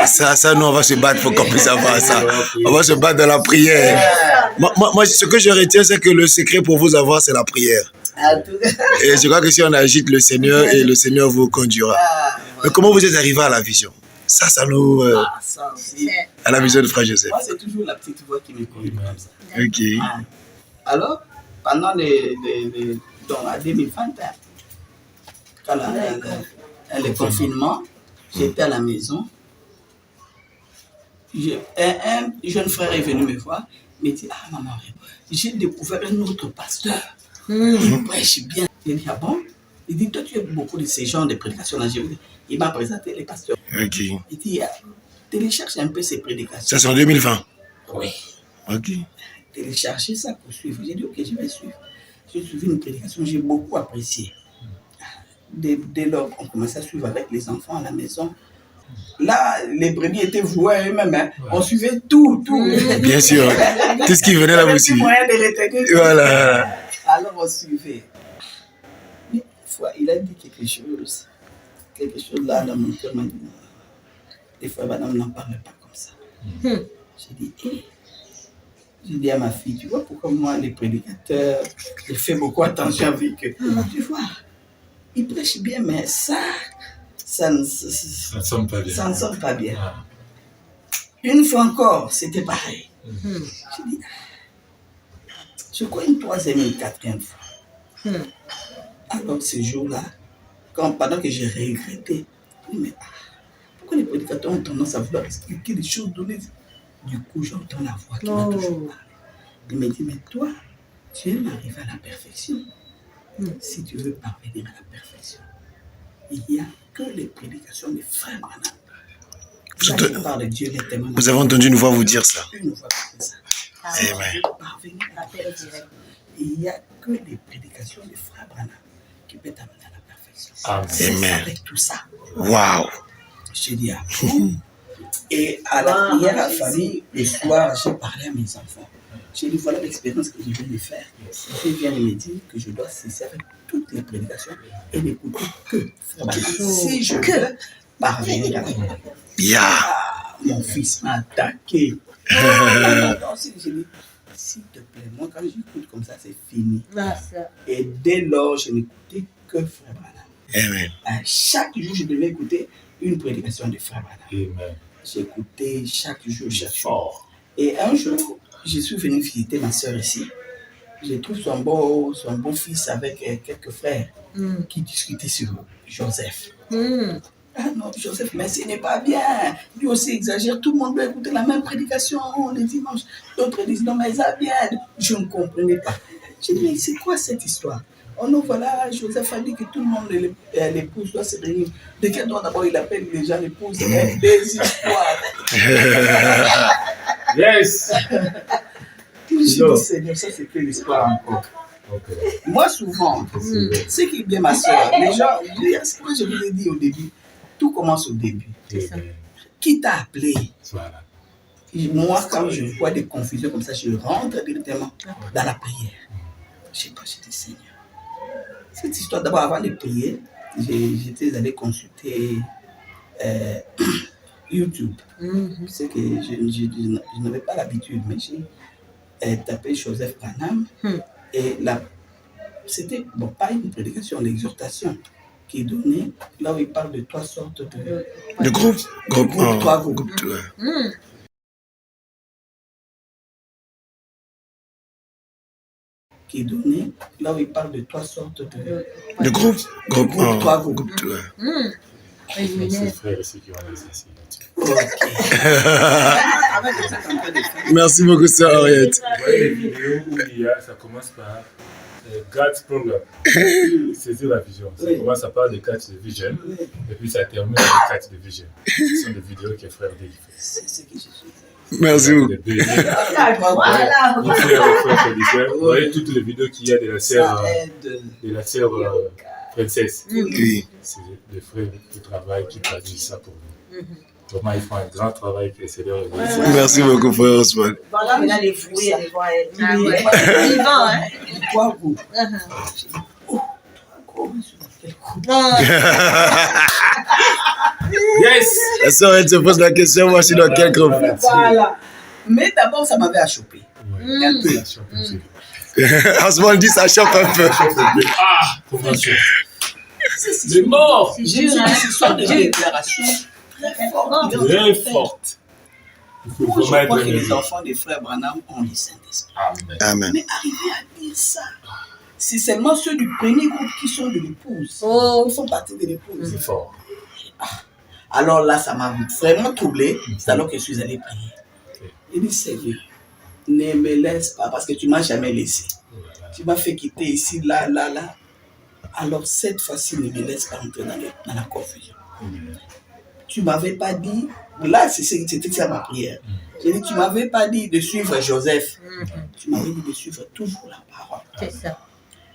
Ça, nous, on va se battre pour qu'on puisse avoir ça. On va se battre dans la prière. Moi, ce que je retiens, c'est que le secret pour vous avoir, c'est la prière. Et je crois que si on agite le Seigneur, et le Seigneur vous conduira. Mais comment vous êtes arrivé à la vision? Ça nous... ça aussi. À la vision de Frère Joseph. Moi, c'est toujours la petite voix qui me conduit comme ça. Ok. Alors, pendant donc à 2021, quand le confinement, j'étais à la maison. Un jeune frère est venu me voir, il me dit, ah maman, j'ai découvert un autre pasteur. Il prêche bien. Il dit, ah bon? Il dit, toi tu as beaucoup de ces genres de prédications. Il m'a présenté les pasteurs. Ok. Il dit, télécharge un peu ces prédications. Ça c'est en 2020? Oui. Ok. Télécharger ça pour suivre. J'ai dit, ok, je vais suivre. J'ai suivi une prédication, j'ai beaucoup apprécié. Dès lors, on commençait à suivre avec les enfants à la maison. Là, les brebis étaient voués à eux-mêmes. Hein. On suivait tout. Bien sûr. Tout ce qui venait là aussi. Moyen de retenir. Voilà. Alors, on suivait. Mais une fois, il a dit quelque chose. Quelque chose là dans mon cœur m'a dit, non. Des fois, madame n'en parle pas comme ça. J'ai dit, j'ai dit à ma fille, tu vois pourquoi moi, les prédicateurs, je fais beaucoup attention avec eux. Tu vois, ils prêchent bien, mais ça ne sonne pas bien. Ça ne sonne pas bien. Une fois encore, c'était pareil. J'ai dit, je crois une troisième et une quatrième fois. Alors, ce jour-là, pendant que j'ai regretté, je me dis, mais pourquoi les prédicateurs ont tendance à vouloir expliquer des choses données? Du coup, j'entends la voix qui m'a toujours parlé. Il me dit, mais toi, tu aimes arriver à la perfection. Si tu veux parvenir à la perfection, il n'y a que les prédications des frères Branham. Vous avez entendu une voix vous dire ça? Une voix comme ça. Si tu veux parvenir à la perfection, il n'y a que les prédications des frères Branham qui peuvent t'amener à la perfection. Amen. Avec tout ça. Waouh. Je dis, ah bon? Et à la prière à la famille, le soir, j'ai parlé à mes enfants. J'ai dit, voilà l'expérience que je viens de faire. Je viens de me dire que je dois cesser avec toutes les prédications et n'écouter que si je veux parvenir à la mon fils m'a attaqué. J'ai dit, s'il te plaît, moi quand j'écoute comme ça, c'est fini. Et dès lors, je n'écoutais que Frère Branham. Amen. Chaque jour, je devais écouter une prédication de Frère Branham. Amen. J'écoutais chaque jour. Et un jour, je suis venu visiter ma soeur ici. Je trouve son beau fils avec quelques frères qui discutaient sur Joseph. Ah non, Joseph, mais ce n'est pas bien. Lui aussi exagère. Tout le monde doit écouter la même prédication les dimanches. D'autres disent non, mais ça bien. Je ne comprenais pas. J'ai dit, mais c'est quoi cette histoire? Oh non, voilà, Joseph a dit que tout le monde, l'épouse doit se réunir. De quel droit d'abord il appelle les gens l'épouse? Des histoires. Yes. Je dis, Seigneur, ça c'est que l'histoire encore. Moi, souvent, ce qui est bien ma soeur, les gens, c'est quoi je vous ai dit au début, tout commence au début. Qui t'a appelé? Voilà. Et moi, quand je vois des confusions comme ça, je rentre directement dans la prière. Je sais pas, je dis, Seigneur, cette histoire, d'abord, avant de prier, j'étais allé consulter YouTube. C'est que je n'avais pas l'habitude, mais j'ai tapé Joseph Branham et c'était pas une prédication, l'exhortation qui est donnée là où il parle de 3 sortes de groupes. Trois groupes. Qui est donné là où il parle de 3 sortes de groupes. Trois groupes. C'est frère ici qui ont les Merci beaucoup, sœur Henriette. Vous voyez les vidéos où il y a, ça commence par God's Program. C'est la vision. Ça commence à parler de Catch the Vision. Et puis ça termine avec Catch the Vision. Ce sont des vidéos que frère D fait. Merci beaucoup. Vous voyez toutes les vidéos qu'il y a de la sœur princesse. Oui. C'est des frères qui travaillent, qui traduisent ça pour nous. Vraiment, ils font un grand travail que c'est leur Merci beaucoup, frère Osman. Voilà, il a les fouilles. Yes! La sœur, elle se pose la question, moi je suis dans quel groupe? Voilà. Mais d'abord, ça m'avait achoppé. Un peu. Osman dit ça chope un peu. Ah! Comment ça? C'est mort! J'ai dit que ce sont des déclarations très fortes. Moi, je crois que les enfants des frères Branham ont le Saint-Esprit. Amen. Mais arriver à dire ça, c'est seulement ceux du premier groupe qui sont de l'épouse. Ils font partie de l'épouse. C'est fort. Alors là, ça m'a vraiment troublé. C'est alors que je suis allé prier. Il dit, Seigneur, ne me laisse pas parce que tu ne m'as jamais laissé. Tu m'as fait quitter ici, là. Alors cette fois-ci, ne me laisse pas entrer dans la confusion. Tu ne m'avais pas dit, là c'était ça ma prière. J'ai dit, tu ne m'avais pas dit de suivre Joseph. Tu m'avais dit de suivre toujours la parole. C'est ça.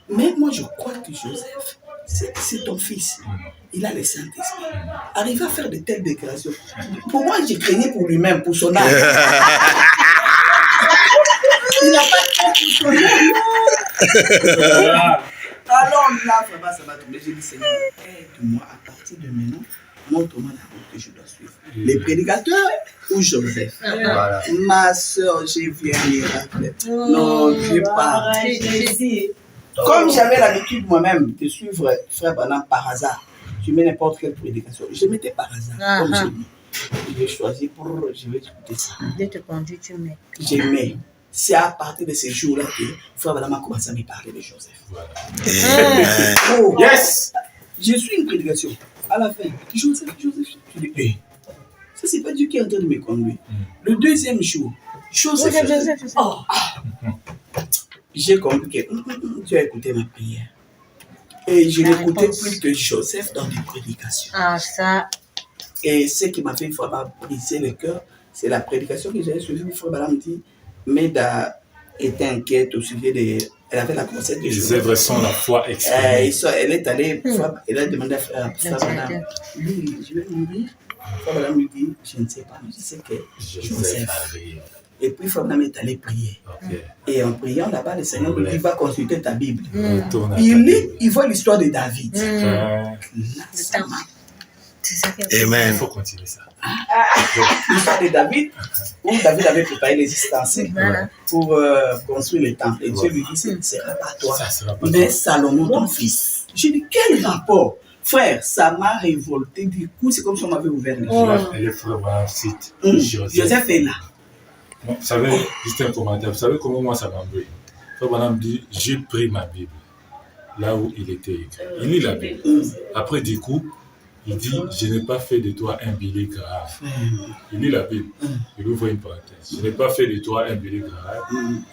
Mais moi je crois que Joseph, c'est ton fils. Il a le Saint-Esprit. Arriver à faire de telles déclarations. Pour moi, j'ai craignais pour lui-même, pour son âme. Il n'a pas de temps pour son âme. Alors là, vraiment, ça m'a tombé. J'ai dit, Seigneur, aide-moi à partir de maintenant. Montre-moi la route que je dois suivre. Les prédicateurs ou Joseph? Voilà. Ma soeur, j'ai vu un miracle. Non, je pas. Comme j'avais l'habitude moi-même de suivre Frère Branham par hasard, tu mets n'importe quelle prédication. Je mettais par hasard, comme j'ai dit. J'ai choisi je vais écouter ça. Dès te conduire, tu mets. J'aimais. C'est à partir de ces jours-là que Frère Branham a commencé à me parler de Joseph. Oh, yes! Je suis une prédication. À la fin, Joseph, je dis, ça c'est pas Dieu qui est en train de me conduire. Le deuxième jour, Joseph. Oh, j'ai compris que tu as écouté ma prière. Et je n'écoutais plus que Joseph dans les prédications. Ah, ça. Et ce qui m'a fait vraiment briser le cœur, c'est la prédication que j'avais suivie. Frère Branham dit, Meda était inquiète au sujet de. Elle avait la grossesse de Joseph. Les œuvres sont la foi exprimée. Elle est allée, elle a demandé à Frère Branham, lui, je vais mourir. Frère Branham lui dit, je ne sais pas, mais je sais que Joseph arrive. Et puis Frère Branham est allé prier. Et en priant là-bas, le Seigneur lui dit, va consulter ta Bible. Il lit, il voit l'histoire de David. Là, ça m'a. Amen. Il faut continuer ça. L'histoire de David, où David avait préparé les ustensiles pour construire le temple. Et Dieu lui dit, ce ne sera pas toi, mais Salomon, ton fils. J'ai dit, quel rapport? Frère, ça m'a révolté. Du coup, c'est comme si on m'avait ouvert les yeux. Et le frère va cite Joseph est là. Vous savez, juste un commentaire. Vous savez comment moi ça m'a embrouillé? Frère Branham dit, j'ai pris ma Bible là où il était écrit. Il lit la Bible. Après, du coup, il dit, je n'ai pas fait de toi un billet grave. Il lit la Bible. Il ouvre une parenthèse. Je n'ai pas fait de toi un billet grave,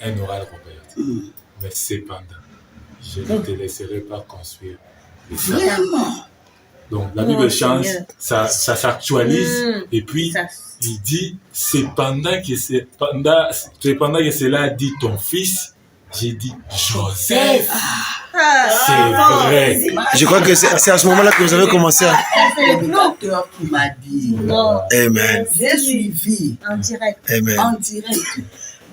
un oral converti. Mais cependant, je ne te laisserai pas construire les sables. Donc la Bible change, ça s'actualise. Et puis, il dit, cependant que cela dit ton fils, j'ai dit Joseph. C'est vrai. Je crois que c'est à ce moment-là que vous avez commencé à... C'est le docteur qui m'a dit. Amen. J'ai suivi. En direct. Amen. En direct.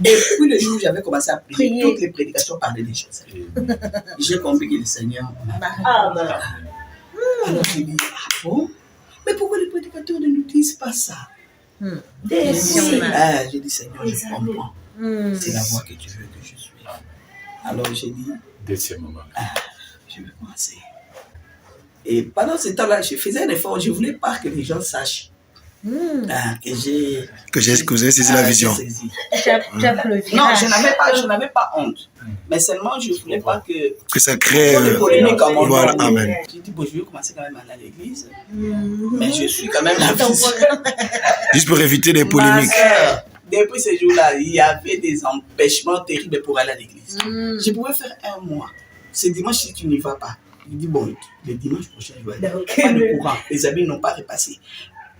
Depuis le jour où j'avais commencé à prier, toutes les prédications parlaient des choses. J'ai compris que le Seigneur m'a parlé. Alors j'ai dit, ah bon? Mais pourquoi les prédicateurs ne nous disent pas ça? J'ai dit, Seigneur, je comprends. C'est la voie que tu veux que je suive. Alors j'ai dit, dès ce moment, je vais commencer. Et pendant ce temps-là, je faisais un effort, je ne voulais pas que les gens sachent que j'ai saisi la vision. Non, je n'avais pas honte. Mais seulement, je ne voulais pas que ça crée polémique à mon nom. Voilà, amen. J'ai dit, bon, je vais commencer quand même à aller à l'église. Mais je suis quand même la vision. Juste pour éviter les polémiques. Depuis ce jour-là, il y avait des empêchements terribles pour aller à l'église. Je pouvais faire un mois. Ce dimanche, si tu n'y vas pas, il dit, bon, le dimanche prochain, je vais aller. Pas de courant. Les amis n'ont pas repassé.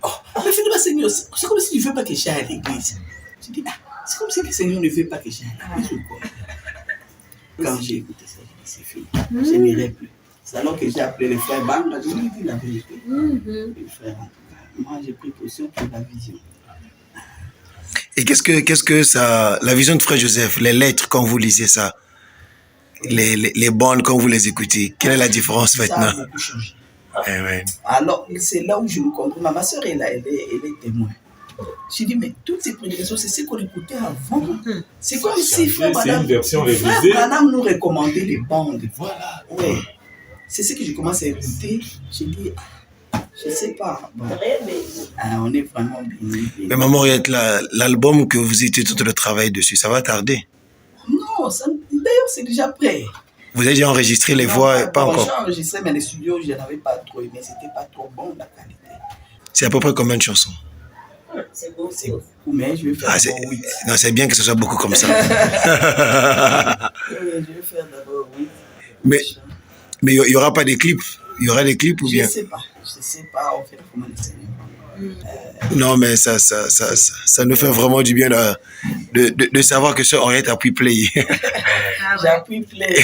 Oh, mais finalement, Seigneur, c'est comme si tu ne veux pas que j'aille à l'église. Je dis, c'est comme si le Seigneur ne veut pas que j'aille à l'église ou quoi. Quand j'ai écouté ça, j'ai dit, c'est fini. Je n'irai plus. C'est alors que j'ai appelé les frères Bang, je lui ai dit la vérité. Les frères, en tout cas, moi, j'ai pris position pour la vision. Et qu'est-ce que ça, la vision de Frère Joseph, les lettres quand vous lisez ça, les bandes quand vous les écoutez, quelle est la différence maintenant? Ça a beaucoup changé. Ouais. Alors, c'est là où je me comprends. Ma soeur, elle est témoin. J'ai dit, mais toutes ces prédications, c'est ce qu'on écoutait avant. C'est comme si Frère Branham nous recommandait les bandes. Voilà. Ouais. C'est ce que je commence à écouter. J'ai dit, je ne sais pas. Bon. On est vraiment bien. Mais maman, l'album que vous étiez tout le travail dessus, ça va tarder? Non, d'ailleurs, c'est déjà prêt. Vous avez déjà enregistré les voix? Pas encore. J'ai enregistré, mais les studios, je n'avais pas trop aimé. C'était pas trop bon, la qualité. C'est à peu près combien de chansons? C'est beau, c'est beaucoup, mais je vais faire d'abord 8. Non, c'est bien que ce soit beaucoup comme ça. Je vais faire d'abord 8. Mais il n'y aura pas des clips? Il y aura des clips ou bien? Je ne sais pas, on fait comment les Seigneurs. Non, mais ça nous fait vraiment du bien de savoir que Sœur Henriette appuie play. J'appuie play.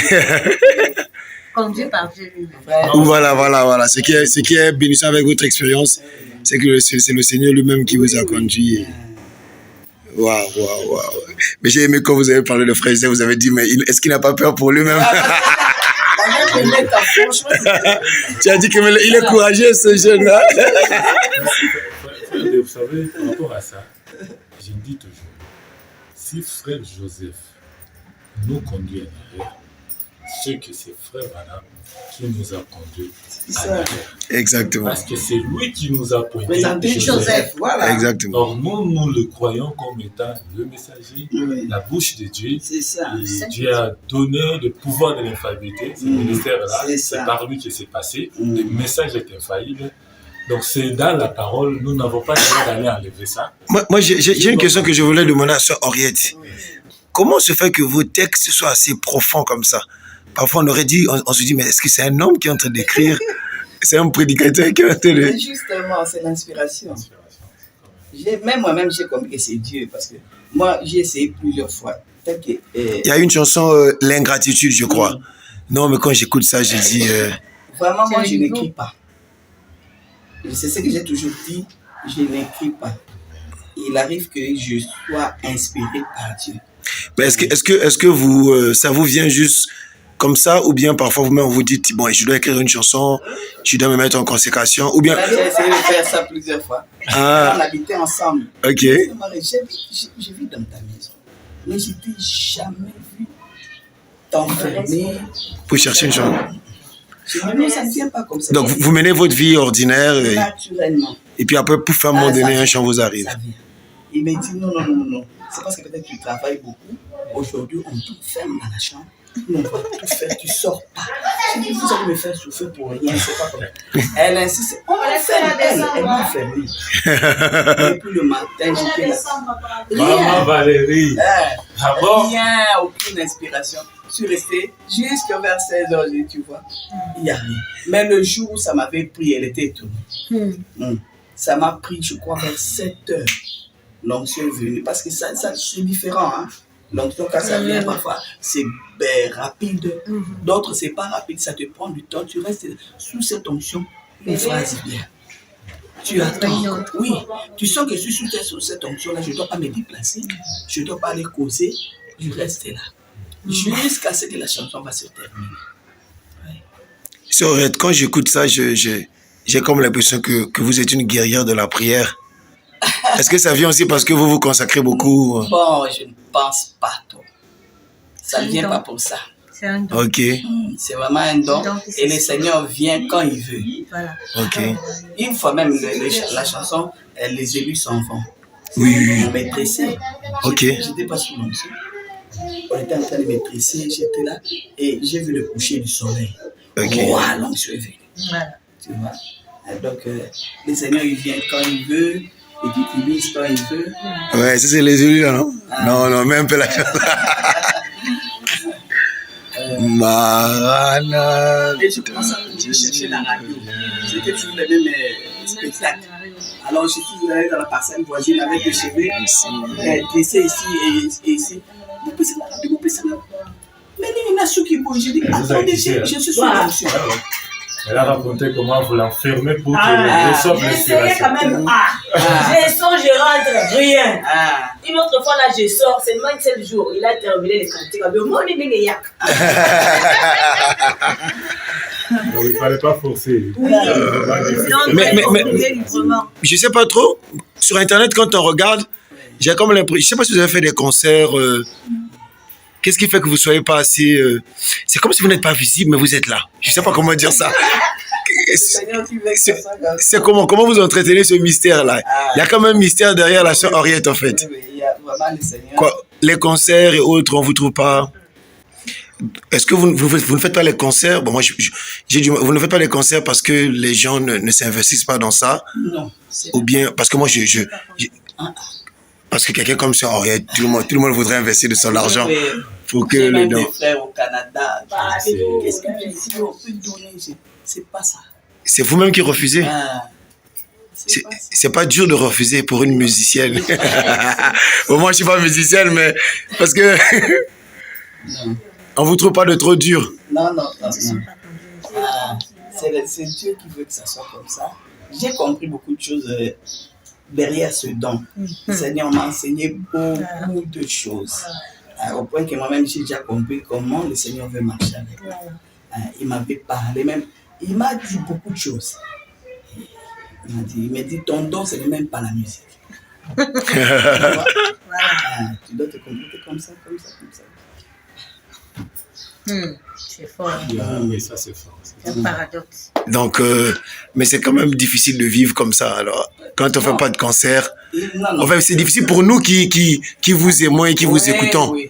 Conduit par Dieu lui-même. Voilà. Ce qui est bénissant avec votre expérience, c'est que c'est le Seigneur lui-même qui vous a conduit. Waouh. Mais j'ai aimé quand vous avez parlé de Frère Joseph, vous avez dit, mais est-ce qu'il n'a pas peur pour lui-même? Tu as dit qu'il est courageux, ce jeune-là. Vous savez, par rapport à ça, je me dis toujours, si Frère Joseph nous conduit en arrière, c'est que c'est Frère Branham qui nous a conduits en arrière. Exactement. Parce que c'est lui qui nous a pointé présenté Joseph. Voilà. Exactement. Or, nous le croyons comme étant le messager, la bouche de Dieu. C'est ça. Et Dieu a donné le pouvoir de l'infaillibilité. Ce ministère-là, c'est par lui que c'est passé. Le message est infaillible. Donc, c'est dans la parole, nous n'avons pas besoin d'aller enlever ça. Moi j'ai une question que je voulais demander à Sœur Henriette. Comment se fait que vos textes soient assez profonds comme ça? Parfois, on aurait dit, on se dit, mais est-ce que c'est un homme qui est en train d'écrire? C'est un prédicateur qui est en train de... Justement, c'est l'inspiration. Même moi-même, j'ai compris que c'est Dieu, parce que moi, j'ai essayé plusieurs fois. Il y a une chanson, L'ingratitude, je crois. Non, mais quand j'écoute ça, je dis... Vraiment, moi, je n'écris pas. C'est ce que j'ai toujours dit, je n'écris pas. Il arrive que je sois inspiré par Dieu. Mais est-ce que vous, ça vous vient juste comme ça, ou bien parfois vous-même vous dites, bon, je dois écrire une chanson, je dois me mettre en consécration, ou bien... J'ai essayé de faire ça plusieurs fois. On habitait ensemble. Ok. J'ai vu dans ta maison, mais je t'ai jamais vu t'enfermer. Pour chercher une chanson. Non, ça ne vient pas comme ça. Donc vous menez votre vie ordinaire. Naturellement. Et puis après, pouf, à un moment donné, un chant vous arrive. Ça vient. Il m'a dit non. C'est parce que peut-être tu travailles beaucoup. Aujourd'hui, on te ferme dans la chambre. On va tout faire, tu sors pas. Je dis, vous allez me faire souffrir pour rien, c'est pas comme ça. Elle insiste, on m'enferme, elle m'a enfermé. Et puis le matin, j'étais là. Maman Valérie. Rien, aucune inspiration. Je suis restée jusqu'à vers 16h, tu vois. Il n'y a rien. Mais le jour où ça m'avait pris, elle était étonnée. Ça m'a pris, je crois, vers 7h. L'onction est venue. Parce que ça c'est différent, hein. L'onction, quand ça vient, parfois, c'est rapide. D'autres, c'est pas rapide, ça te prend du temps. Tu restes sous cette onction, une phrase vient. Tu attends. Oui, tu sens que je suis sous cette onction-là, je ne dois pas me déplacer, je ne dois pas aller causer, je reste là. Jusqu'à ce que la chanson va se terminer. Ouais. Quand j'écoute ça, j'ai comme l'impression que vous êtes une guerrière de la prière. Est-ce que ça vient aussi parce que vous vous consacrez beaucoup? Bon, je ne pense pas trop. Ça ne vient pas pour ça. C'est un don. Ok. C'est vraiment un don. Et le Seigneur vient quand il veut. Voilà. Ok. Une fois même la chanson, les élus s'en vont. Oui. On m'a pressé. Ok. J'étais pas sous l'onction. On était en train de me presser, j'étais là et j'ai vu le coucher du soleil. Ok. Wow, l'onction est venue. Voilà. Tu vois. Et donc, le Seigneur, il vient quand il veut. Il utilise quand il veut. Ouais, ça c'est les élus là, non? Non, même un peu la chanson. Marana. Et je commençais à chercher la radio. C'était toujours les mêmes spectacles. Alors je suis allé dans la parcelle voisine avec les cheveux dressés ici et ici. Vous pouvez la radio, vous pouvez la radio. Mais il y a un qui bouge. Je dis, attendez, je suis sous l'onction. Elle a raconté comment vous l'enfermez pour que reçoive l'inspiration. J'essayais quand même. Je sors, je rentre, rien. Une autre fois, là, je sors, c'est même 7 jours. Il a terminé les cantiques. Donc, il ne fallait pas forcer. Mais, je ne sais pas trop. Sur Internet, quand on regarde, j'ai comme l'impression. Je ne sais pas si vous avez fait des concerts. Qu'est-ce qui fait que vous ne soyez pas assez... C'est comme si vous n'êtes pas visible, mais vous êtes là. Je ne sais pas comment dire ça. C'est comment vous entretenez ce mystère-là? Il y a quand même un mystère derrière la sœur Henriette, en fait. Oui, il y a vraiment le Seigneur. Quoi, les concerts et autres, on ne vous trouve pas... Est-ce que vous ne faites pas les concerts? Bon, moi, vous ne faites pas les concerts parce que les gens ne s'investissent pas dans ça? Non. Ou bien... Parce que moi, parce que quelqu'un comme ça, tout le monde voudrait investir de son argent pour que les dons. Mes frères au Canada, qu'est-ce que tu dis, on peut donner? C'est pas ça. C'est vous-même qui refusez? C'est pas dur de refuser pour une musicienne. Bon, moi, je suis pas musicienne, mais parce que on vous trouve pas de trop dur. Non. C'est Dieu qui veut que ça soit comme ça. J'ai compris beaucoup de choses derrière ce don. Le Seigneur m'a enseigné beaucoup de choses. Au point que moi-même, j'ai déjà compris comment le Seigneur veut marcher avec moi. Il m'avait parlé même. Il m'a dit beaucoup de choses. Il m'a dit, ton don, ce n'est même pas la musique. Tu dois te comporter comme ça. C'est fort. Oui, ça c'est fort. C'est un paradoxe. Donc, mais c'est quand même difficile de vivre comme ça. Alors, quand on ne fait pas de concert, enfin, c'est difficile pour nous qui vous aimons et qui vous écoutons. Oui.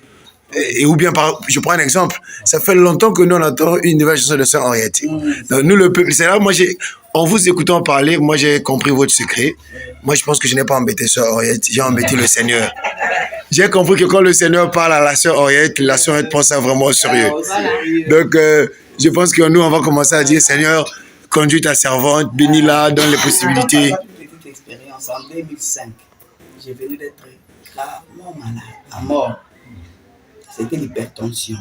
Et ou bien, je prends un exemple. Ça fait longtemps que nous, on entend une nouvelle chanson de Sœur Henriette. Donc, nous, le peuple, c'est là, moi, en vous écoutant parler, moi, j'ai compris votre secret. Moi, je pense que je n'ai pas embêté Sœur Henriette, j'ai embêté le Seigneur. J'ai compris que quand le Seigneur parle à la Sœur Henriette prend ça vraiment au sérieux. Donc, je pense que nous, on va commencer à dire, Seigneur, conduis ta servante, bénis-la, donne les possibilités. Une petite expérience en 2005. J'ai venu d'être gravement malade, à mort. C'était l'hypertension.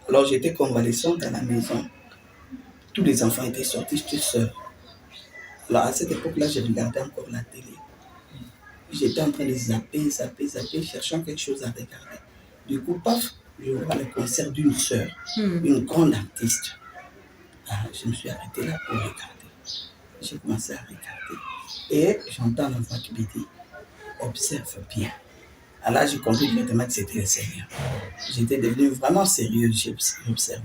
Alors j'étais convalescente à la maison. Tous les enfants étaient sortis, j'étais seule. Alors à cette époque-là, je regardais encore la télé. J'étais en train de zapper, cherchant quelque chose à regarder. Du coup, paf, je vois le concert d'une sœur, une grande artiste. Je me suis arrêté là pour regarder. J'ai commencé à regarder. Et j'entends la voix qui me dit, observe bien. Alors là, j'ai compris directement que c'était le Seigneur. J'étais devenu vraiment sérieux, j'ai observé.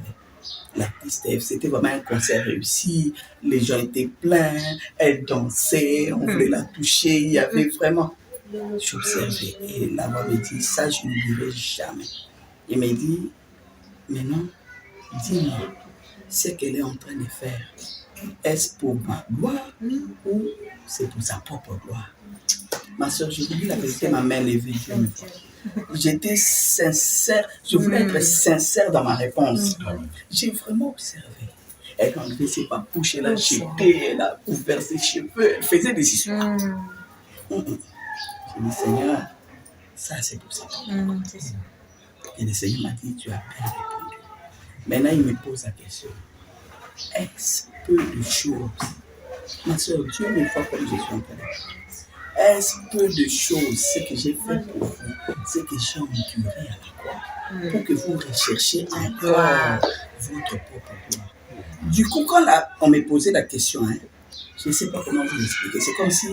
L'artiste, c'était vraiment un concert réussi. Les gens étaient pleins, elle dansait, on voulait la toucher. Il y avait vraiment... J'observais et la voix me dit, ça je n'oublierai jamais. Il me dit, maintenant, dis-moi, ce qu'elle est en train de faire, est-ce pour ma gloire ou c'est pour sa propre gloire? Ma soeur, je vous dis la vérité, ma main levée. J'étais sincère, je voulais être sincère dans ma réponse. J'ai vraiment observé. Elle a enlevé ses papouches, elle a jeté, elle a ouvert ses cheveux, elle faisait des histoires. J'ai dit, Seigneur, ça c'est pour ça. Et le Seigneur m'a dit, tu as bien répondu. Maintenant, il me pose la question. Est-ce peu de choses Ma soeur, Dieu me voit comme je suis en train de. Est-ce peu de choses, ce que j'ai fait pour vous, ce que j'ai enduré à la croix, pour que vous recherchiez encore votre propre gloire. Du coup, quand on me posait la question, je ne sais pas comment vous expliquer, c'est comme si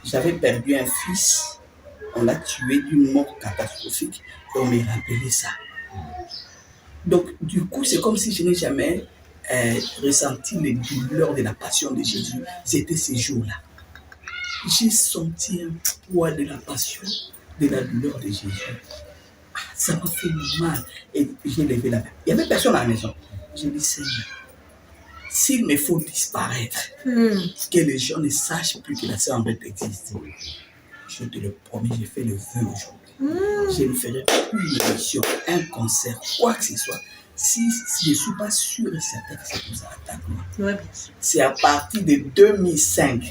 j'avais perdu un fils, on l'a tué d'une mort catastrophique et on m'a rappelé ça. Donc, du coup, c'est comme si je n'ai jamais ressenti les douleurs de la passion de Jésus. C'était ces jours-là. J'ai senti un poids de la passion, de la douleur de Jésus. Ça m'a fait mal. Et j'ai levé la main. Il n'y avait personne à la maison. J'ai dit, Seigneur, s'il me faut disparaître, que les gens ne sachent plus que la sœur Henriette existe, je te le promets, j'ai fait le vœu aujourd'hui. Je ne ferai plus une émission, un concert, quoi que ce soit. Si je ne suis pas sûr et certain que c'est pour ça attaque. C'est à partir de 2005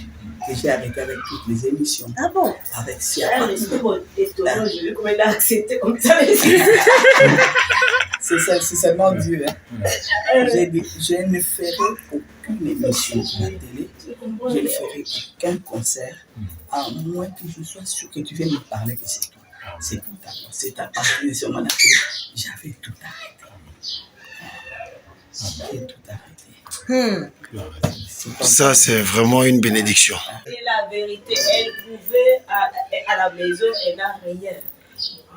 que j'ai arrêté avec toutes les émissions. Ah bon? Avec c'est étonnant, je vais comment il a accepté comme ça. C'est seulement Dieu. J'ai dit, je ne ferai aucune émission à la télé, je ne ferai aucun concert, à moins que je sois sûr que tu viennes me parler de c'est tout. C'est tout à l'heure. C'est à partir de ce moment-là que j'avais tout arrêté. J'ai tout arrêté. Ça, c'est vraiment une bénédiction. Et la vérité, elle pouvait, à la maison, elle n'a rien.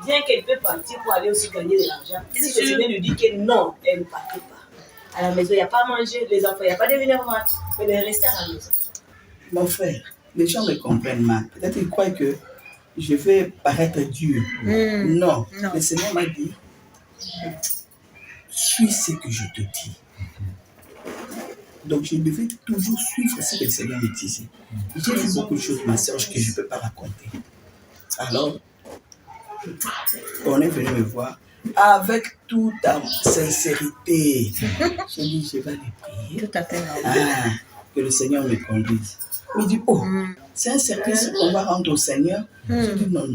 Bien qu'elle peut partir pour aller aussi gagner de l'argent. Si le Seigneur lui dit que non, elle ne partait pas. À la maison, il n'y a pas à manger, les enfants, il n'y a pas de venir voir. Elle est restée à la maison. Mon frère, les gens me comprennent mal. Peut-être qu'ils croient que je vais paraître dur. Non, le Seigneur m'a dit, suis ce que je te dis. Donc je devais toujours suivre ce que le Seigneur me disait. J'ai vu beaucoup de choses, ma soeur, que je ne peux pas raconter. Alors, on est venu me voir avec toute sincérité. J'ai dit, je vais aller prier. Tout à fait normal. Que le Seigneur me conduise. Il dit, c'est un service qu'on va rendre au Seigneur. J'ai dit, non.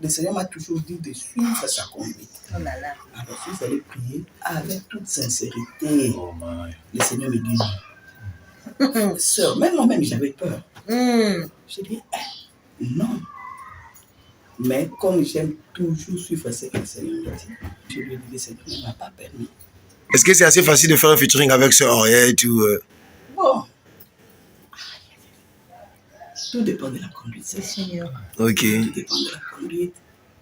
Le Seigneur m'a toujours dit de suivre sa conduite. Oh là là. Alors, si vous allez prier avec toute sincérité, le Seigneur me dit non. Sœur, même moi-même, j'avais peur. J'ai dit, non. Mais comme j'aime toujours suivre ce que le Seigneur me dit, je lui ai dit, le Seigneur ne m'a pas permis. Est-ce que c'est assez facile de faire un featuring avec ce Henriette ou Bon. Tout dépend de la conduite. Seigneur. Ok. Tout dépend de la conduite.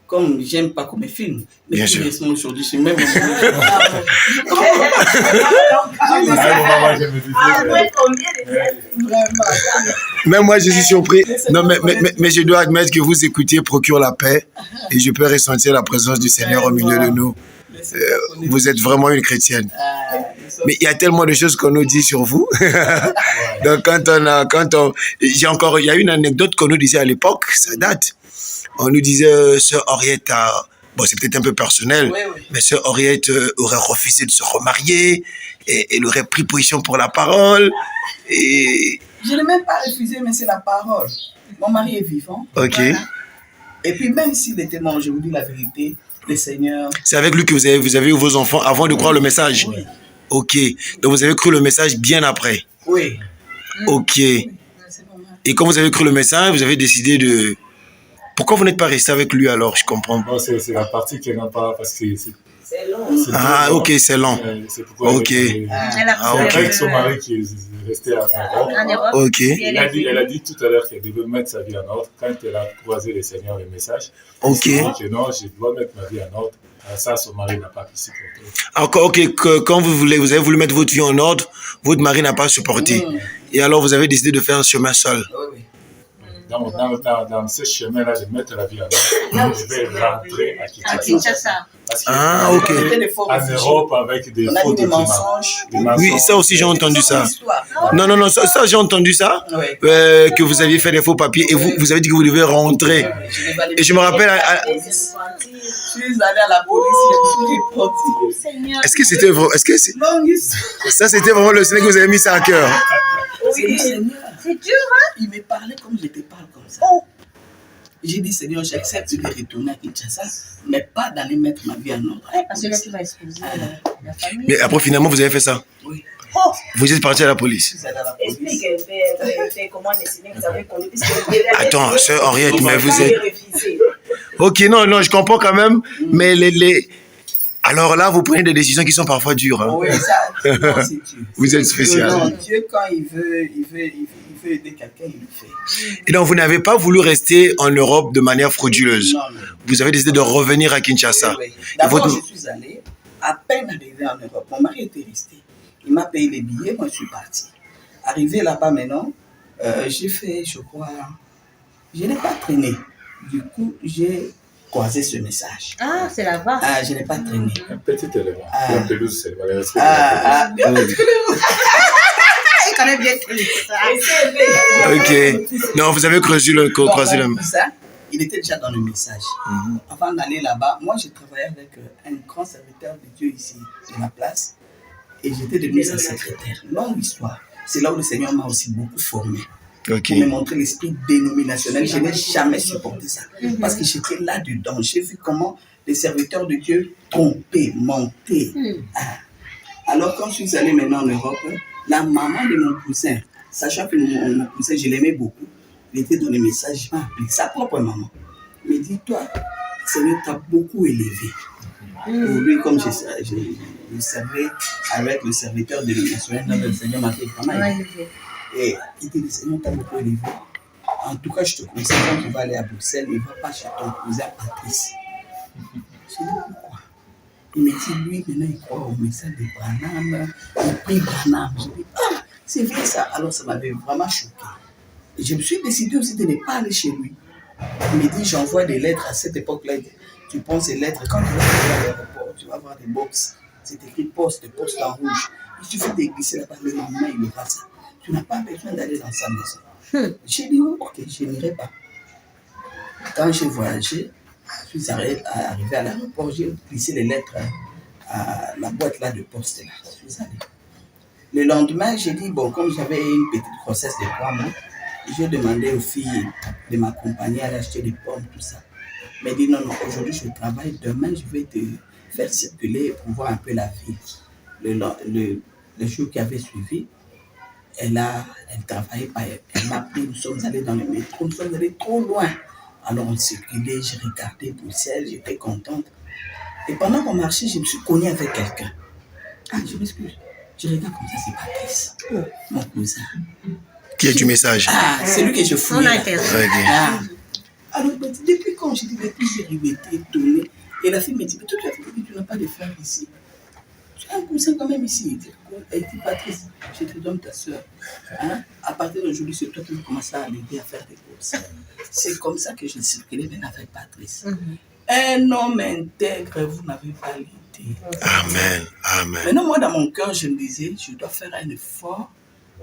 Comme j'aime pas comme film. Bien sûr. Aujourd'hui, je suis même. Même moi, je suis surpris. Non, mais je dois admettre que vous écoutez Procure la paix et je peux ressentir la présence du Seigneur au milieu de nous. Vous êtes vraiment une chrétienne. Mais il y a tellement de choses qu'on nous dit sur vous. Donc il y a une anecdote qu'on nous disait à l'époque, ça date. On nous disait, Sœur Henriette bon, c'est peut-être un peu personnel, mais Sœur Henriette aurait refusé de se remarier et elle aurait pris position pour la parole. Et... Je n'ai même pas refusé, mais c'est la parole. Mon mari est vivant. Ok. Voilà. Et puis même s'il était mort, je vous dis la vérité, le Seigneur... C'est avec lui que vous avez eu vos enfants avant de croire le message? Oui. Ok. Donc vous avez cru le message bien après? Oui. Ok. Oui, et quand vous avez cru le message, vous avez décidé de... Pourquoi vous n'êtes pas resté avec lui alors? Je comprends. Non, c'est la partie qui n'a pas... Parce que c'est long. Ah, ok, c'est long. C'est pourquoi ok. Avec son mari qui est resté en Europe. Ok. Elle a dit tout à l'heure qu'elle devait mettre sa vie en ordre. Quand elle a croisé le Seigneur, le message, ok. Elle a dit que non, je dois mettre ma vie en ordre. Ça, son mari n'a pas pu supporter. Encore, ok, quand vous avez voulu mettre votre vie en ordre, votre mari n'a pas supporté. Et alors, vous avez décidé de faire un chemin seul. Oui. Dans ce chemin-là, de mettre la vie en ordre, je vais rentrer à Kinshasa. Ah, ok. En Europe, avec des faux mensonges. Oui, ça aussi, j'ai entendu ça. Non, ça j'ai entendu ça. Que vous aviez fait des faux papiers et vous avez dit que vous devez rentrer. Et je me rappelle... Je suis allé à la police, je suis reparti. Est-ce que c'était vrai? Ça, c'était vraiment le Seigneur que vous avez mis ça à cœur. Oui, c'est dur, hein? Il me parlait comme je te parle comme ça. J'ai dit, Seigneur, j'accepte de retourner à Kinshasa, mais pas d'aller mettre ma vie en ordre. Parce que là, tu vas exposer la famille. Mais après, finalement, vous avez fait ça? Oui. Vous êtes parti à la police. Explique un peu comment les Seigneurs vous avez connu. Attends, sœur Henriette, mais vous êtes... Ok, non, je comprends quand même, mais alors là, vous prenez des décisions qui sont parfois dures. Hein. Oui, ça, non, c'est Dieu. Vous êtes spécial. Non, Dieu, quand il veut aider quelqu'un, il le fait. Et donc, vous n'avez pas voulu rester en Europe de manière frauduleuse. Non. Vous avez décidé de revenir à Kinshasa. Oui. D'abord, je suis allé, à peine arrivé en Europe. Mon mari était resté. Il m'a payé les billets, moi je suis parti. Arrivé là-bas maintenant, j'ai fait, je crois, je n'ai pas traîné. Du coup, j'ai croisé ce message. Ah, c'est là-bas. Ah, je n'ai pas traîné. Un petit élément. La pelouse, c'est le respect. Bien Il connaît bien ça. Ok. Non, vous avez croisé le... Ça, il était déjà dans le message. Avant d'aller là-bas, moi, j'ai travaillé avec un grand serviteur de Dieu ici, de la place. Et j'étais devenu sa secrétaire. Longue histoire. C'est là où le Seigneur m'a aussi beaucoup formé. Okay. Pour me montrer l'esprit dénominationnel. Je n'ai jamais supporté ça. Parce que j'étais là-dedans. J'ai vu comment les serviteurs de Dieu trompaient, mentaient. Alors, quand je suis allé maintenant en Europe, la maman de mon cousin, sachant que mon cousin, je l'aimais beaucoup, il était dans les messages, il m'a appelé, sa propre maman. Il me dit, toi, le Seigneur t'a beaucoup élevé. Pour lui, comme je servais avec le serviteur de l'émission, le Seigneur m'a fait vraiment élevé. Et il dit, le Seigneur t'a beaucoup élevé. En tout cas, je te conseille, quand tu vas aller à Bruxelles, ne va pas chez ton cousin Patrice. Je dis, pourquoi? Il me dit, lui, maintenant, il croit au message de Branham, il prie Branham. Je dis, ah, c'est vrai ça. Alors, ça m'avait vraiment choqué. Et je me suis décidé aussi de ne pas aller chez lui. Il me dit, j'envoie des lettres à cette époque-là. Tu prends ces lettres, quand tu vas arriver à l'aéroport, tu vas voir des box. C'est écrit poste en rouge. Il suffit de glisser là-bas, le lendemain, il aura ça. Tu n'as pas besoin d'aller dans sa maison. J'ai dit, ok, je n'irai pas. Quand j'ai voyagé, je suis arrivé à l'aéroport, j'ai glissé les lettres à la boîte là de poste là. Je suis allé. Le lendemain, j'ai dit, bon, comme j'avais une petite grossesse de 3 mois, j'ai demandé aux filles de m'accompagner à aller acheter des pommes, tout ça. Mais dit non, aujourd'hui je travaille, demain je vais te faire circuler pour voir un peu la ville. Le jour qui avait suivi, elle travaillait pas, elle m'a pris, nous sommes allés dans le métro, nous sommes allés trop loin. Alors on circulait, j'ai regardé Bruxelles, j'étais contente. Et pendant qu'on marchait, je me suis cognée avec quelqu'un. Ah, je m'excuse. Je regarde comme ça, c'est Patrice, mon cousin. Qui est du message? Ah, c'est lui que je fouille. Très bien. Alors, depuis quand j'ai dit, depuis j'ai été étonnée. Et la fille me dit, mais toi, tu n'as pas de frère ici. Tu as un cousin quand même ici. Elle dit, Patrice, je te donne ta soeur. Hein? À partir d'aujourd'hui, c'est toi qui vas commencer à l'aider à faire des courses. C'est comme ça que j'ai circulé maintenant avec Patrice. Un homme intègre, vous n'avez pas l'idée. Amen. Maintenant, moi, dans mon cœur, je me disais, je dois faire un effort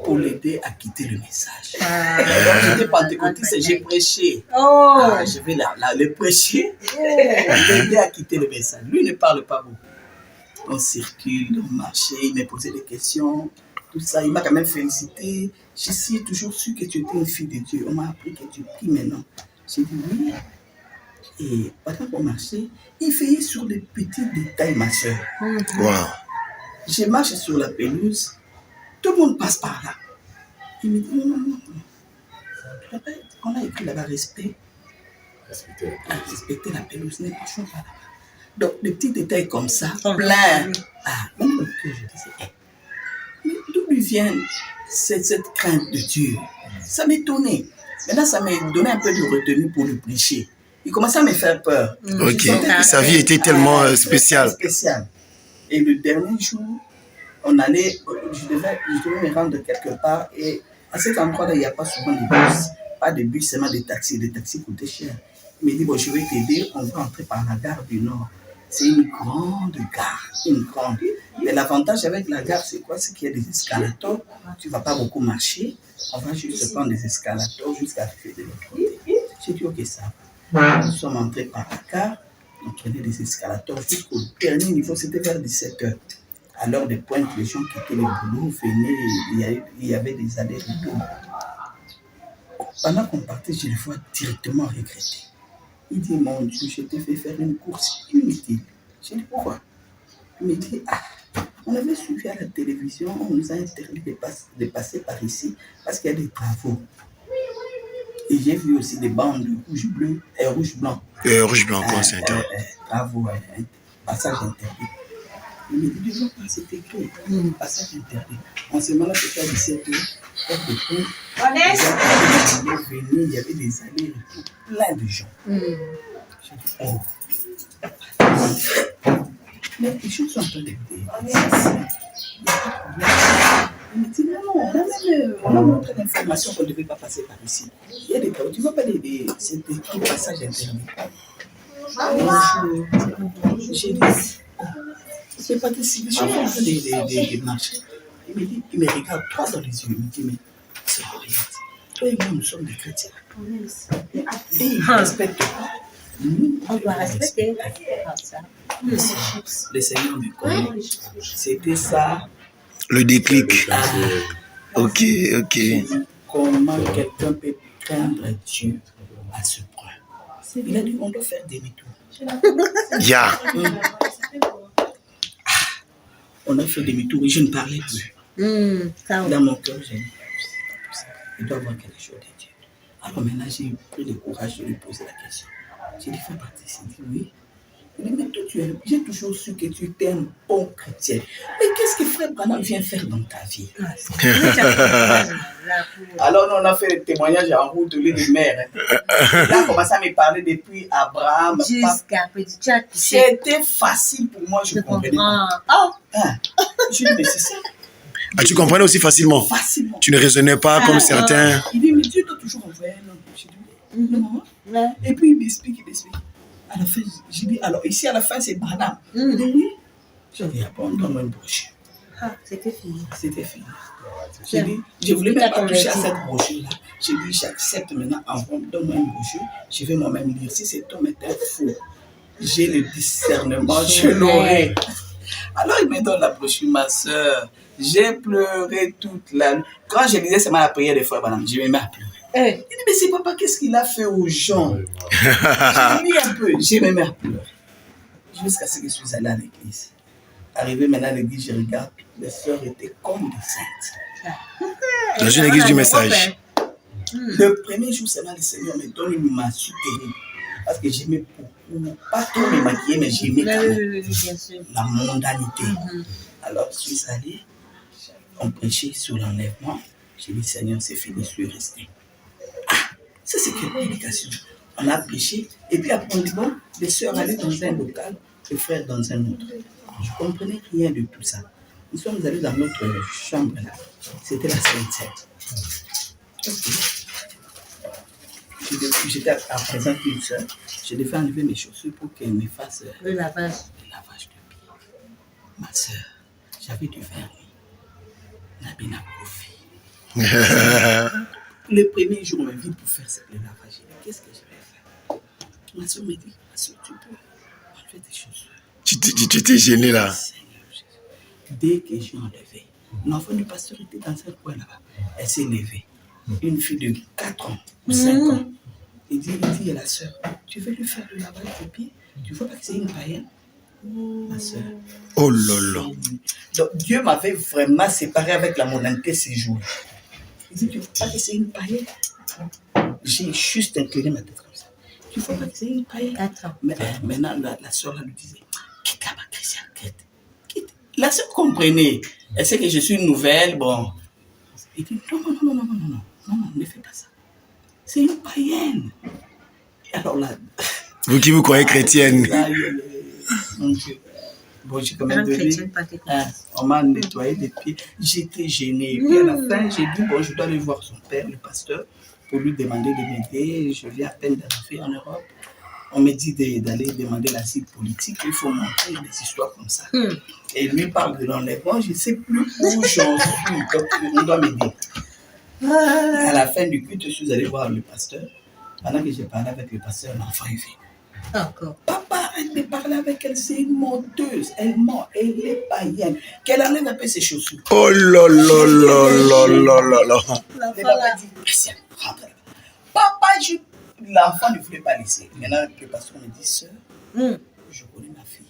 pour l'aider à quitter le message. Alors, j'étais pentecôtiste et j'ai prêché. Je vais le prêcher, l'aider à quitter le message. Lui ne parle pas beaucoup. On circule, on marchait, il m'a posé des questions, tout ça. Il m'a quand même félicité. Je suis toujours su que tu étais une fille de Dieu. On m'a appris que tu pries maintenant. J'ai dit oui. Et pendant qu'on marchait, il veillait sur des petits détails, ma soeur. Wow. Je marche sur la pelouse. Tout le monde passe par là. Il me dit non. On a écrit là-bas respecter la pelouse. Ne marchons pas là-bas. Donc, des petits détails comme ça, plein. Même le cœur, je disais, mais d'où lui vient cette crainte de Dieu? Ça m'étonnait. Maintenant, ça m'a donné un peu de retenue pour le prêcher. Il commençait à me faire peur. Ok, sa vie était tellement spéciale. Et le dernier jour, je devais me rendre quelque part et à cet endroit-là, il n'y a pas souvent de bus. Pas de bus, seulement des taxis. Les taxis coûtaient cher. Il me dit, bon, je vais t'aider, on va entrer par la gare du Nord. C'est une grande gare, Mais l'avantage avec la gare, c'est quoi? C'est qu'il y a des escalators. Tu ne vas pas beaucoup marcher. On va juste prendre des escalators jusqu'à arriver de l'autre côté. J'ai dit, ok, ça va. Nous sommes entrés par la gare. On prenait des escalators jusqu'au dernier niveau. C'était vers 17h. À l'heure de pointe, les gens quittaient le boulot, venaient, il y avait des allers-retours. Pendant qu'on partait, je le vois directement regretter. Il dit, mon Dieu, je t'ai fait faire une course inutile. J'ai dit, pourquoi? Il me dit, On avait suivi à la télévision, on nous a interdit de passer par ici parce qu'il y a des travaux. Et j'ai vu aussi des bandes rouge-bleu et rouge-blanc. Rouge-blanc, quoi, c'est interdit. Travaux, passage interdit. Il me dit, tu vois pas, c'est écrit, passage interdit. En ce moment-là, c'était à 17h. Il y avait des allées, plein de gens. J'ai dit, oh. Mais les choses sont en train de il me dit, non, on a montré l'information qu'on ne devait pas passer par ici. Il y a des cas où tu ne vois pas c'est écrit passage interdit. J'ai dit, c'est pas possible, je suis en train de marcher. Il me regarde droit dans les yeux, il me dit, mais c'est rien. Toi et moi, nous sommes des chrétiens. Et il ne respecte pas. On doit respecter. Le Seigneur me connaît. C'était ça. Le déclic. Ok. Comment quelqu'un peut craindre Dieu à ce point? Il a dit, on doit faire demi-tour. On a fait demi-tour et je ne parlais plus. Dans mon cœur, j'ai dit, il doit avoir quelque chose de Dieu. Alors maintenant, j'ai pris le courage de lui poser la question. J'ai dit, fais partie ici. Il dit, oui. Il dit, mais toi, j'ai toujours su que tu étais un bon chrétien. Mais qu'est-ce que Frère Branham vient faire dans ta vie? Alors, on a fait le témoignage en route de l'île de mer. Là, on commençait à me parler depuis Abraham. Jusqu'à petit chat. C'était facile pour moi, je comprenais. Je dis, mais c'est ça. Tu comprenais aussi facilement. Tu ne raisonnais pas comme certains. Il dit, mais Dieu t'a toujours envoyé un homme. Je dis, non. Et puis il m'explique. À la fin, j'ai dit, alors ici à la fin c'est Branham. Il dit, oui. J'ai dit, bon, donne-moi une brochure. C'était fini. J'ai dit, je ne voulais même pas toucher à cette brochure-là. J'ai dit, j'accepte maintenant, donne-moi une brochure. Je vais moi-même lire. Si cet homme est un fou, j'ai le discernement, je l'aurai. Alors il me donne la brochure, ma soeur. J'ai pleuré toute la nuit. Quand je lisais seulement la prière des frères Branham, je me mets à pleurer. Il dit, mais c'est papa, qu'est-ce qu'il a fait aux gens? Je lis un peu, je me mets à pleurer. Jusqu'à ce que je suis allé à l'église. Arrivé maintenant à l'église, je regarde, les sœurs étaient comme des saintes. Dans une église du message. Le premier jour, seulement le Seigneur me donne une massue terrible. Parce que j'aimais beaucoup, pas trop me maquiller, mais j'aimais quand même la mondanité. Alors, je suis allé, on prêchait sur l'enlèvement. J'ai dit, Seigneur, c'est fini, je suis resté. Ça, c'est quelle prédication? On a prêché, et puis après, on dit, bon, les sœurs allaient dans un local, les frères dans un autre. Je ne comprenais rien de tout ça. Nous sommes allés dans notre chambre là. C'était la Sainte-Seine. J'étais à présent une sœur. Je devais enlever mes chaussures pour qu'elle me fasse le lavage de pied. Ma sœur, j'avais du vernis. Nabina Kofi. Le premier jour, on m'invite pour faire le lavage. Qu'est-ce que je vais faire? Ma soeur me dit, ma soeur, tu peux enlever tes chaussures. Tu t'es gêné là. Dès que j'ai enlevé, l'enfant du pasteur était dans un coin là-bas. Elle s'est levée. Une fille de 4 ans ou 5 ans. Il dit à la soeur, tu veux lui faire le lavage des pieds? Tu vois pas que c'est une païenne? Ma soeur. Oh là là. Donc Dieu m'avait vraiment séparé avec la mondanité ces jours. Il dit, tu vois pas que c'est une païenne? J'ai juste incliné ma tête comme ça. Tu vois pas que c'est une païenne? Mais maintenant, la soeur là lui disait, quitte là-bas, Christian, quitte. La soeur comprenait. Elle sait que je suis une nouvelle, bon. Il dit, non, ne fais pas ça. C'est une païenne. Et alors là... Vous qui vous croyez chrétienne. Mon Dieu. Bon, j'ai quand même donné... on m'a nettoyé les pieds. J'étais gênée. Et puis à la fin, j'ai dit, bon, je dois aller voir son père, le pasteur, pour lui demander de m'aider. Je viens à peine d'arriver en Europe. On me dit d'aller demander l'asile politique. Il faut montrer des histoires comme ça. Et lui parle de l'enlèvement. Je ne sais plus où j'en suis. Donc, on doit m'aider. À la fin du culte, je suis allé voir le pasteur. Pendant que j'ai parlé avec le pasteur, l'enfant est venu. Encore. Papa, arrête de parler avec elle. C'est une menteuse. Elle ment. Elle est païenne. Qu'elle enlève un peu ses chaussures. Oh là là là là là là. Le papa dit, Christian, rentre là. Papa, l'enfant ne voulait pas laisser. Maintenant, le pasteur me dit, sœur, je connais ma fille.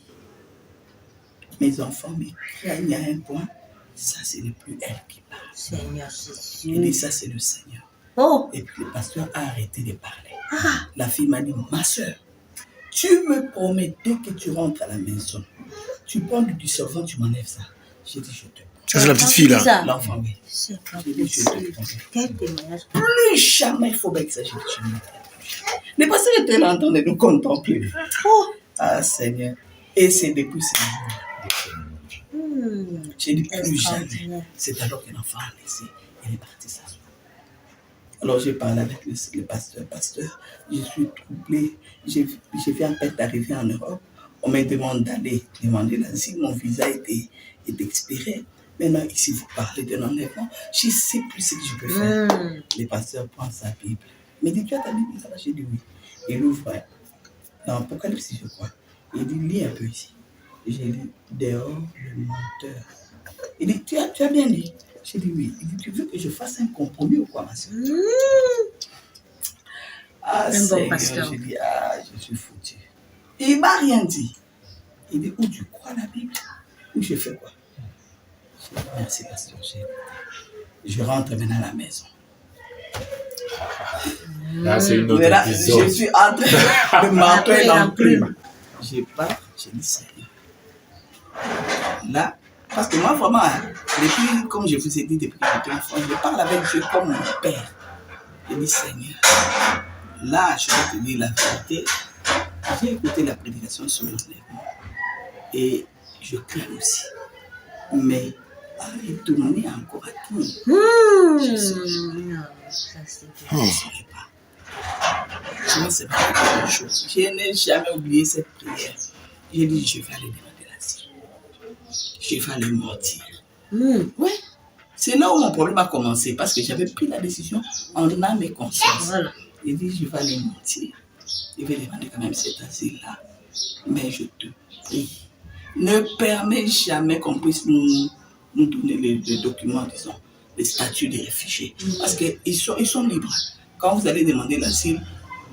Mes enfants me craignent à un point. Ça, ce n'est plus elle qui parle. Seigneur Jésus. Il dit, ça, c'est le Seigneur. Oh. Et puis le pasteur a arrêté de parler. La fille m'a dit, ma soeur, tu me promettais que tu rentres à la maison. Tu prends du dissolvant, tu m'enlèves ça. J'ai dit, je te promets. Ça, c'est la petite fille, là. L'enfant, oui. C'est pas J'ai dit, je te promets. Quel témoignage. Plus jamais il faut bien que ça, j'ai dit, je ne mettrai plus. Le pasteur était là en train de nous contempler. Ah, Seigneur. Et c'est depuis ce jour-là. J'ai dit, plus jamais. C'est alors que l'enfant a laissé. Elle est partie s'asseoir. Alors j'ai parlé avec le pasteur. Pasteur, je suis troublé. Je viens à peine d'arriver en Europe. On me demande d'aller demander l'asile. Mon visa est expiré. Maintenant, ici, vous parlez d'un enlèvement. Je ne sais plus ce que je peux faire. Le pasteur prend sa Bible. Il me dit, tu as ta Bible? Ça va? J'ai dit oui. Il ouvre dans Apocalypse, je crois. Il dit, lis un peu ici. J'ai dit, dehors le menteur. Il dit, tu as bien dit? J'ai dit oui. Il dit, tu veux que je fasse un compromis ou quoi, ma soeur? Ah, Seigneur, j'ai dit, ah, je suis foutu. Il ne m'a rien dit. Il dit, où tu crois la Bible? Où je fais quoi? J'ai dit, merci, pasteur. Je rentre maintenant à la maison. Là, c'est une autre Là, épisode. je suis en train de m'appeler en plume. Je pars, j'ai dit, Seigneur. Là, parce que moi, vraiment, depuis, comme je vous ai dit, depuis que j'étais enfant, je parle avec Dieu comme mon père. Je dis, Seigneur, là, je vais te dire la vérité. J'ai écouté la prédication sur l'enlèvement. Et je crains aussi. Mais à retourner encore à tout. Je ne saurais pas. Je ne sais pas quelque chose. Je n'ai jamais oublié cette prière. J'ai dit, je vais aller demander l'asile. Je vais aller mentir. Oui. C'est là où mon problème a commencé, parce que j'avais pris la décision en âme et conscience. J'ai dit, je vais aller mentir. Je vais demander quand même cet asile-là. Mais je te prie, ne permets jamais qu'on puisse nous donner les documents, disons, les statuts des réfugiés. Parce qu'ils sont libres. Quand vous allez demander l'asile,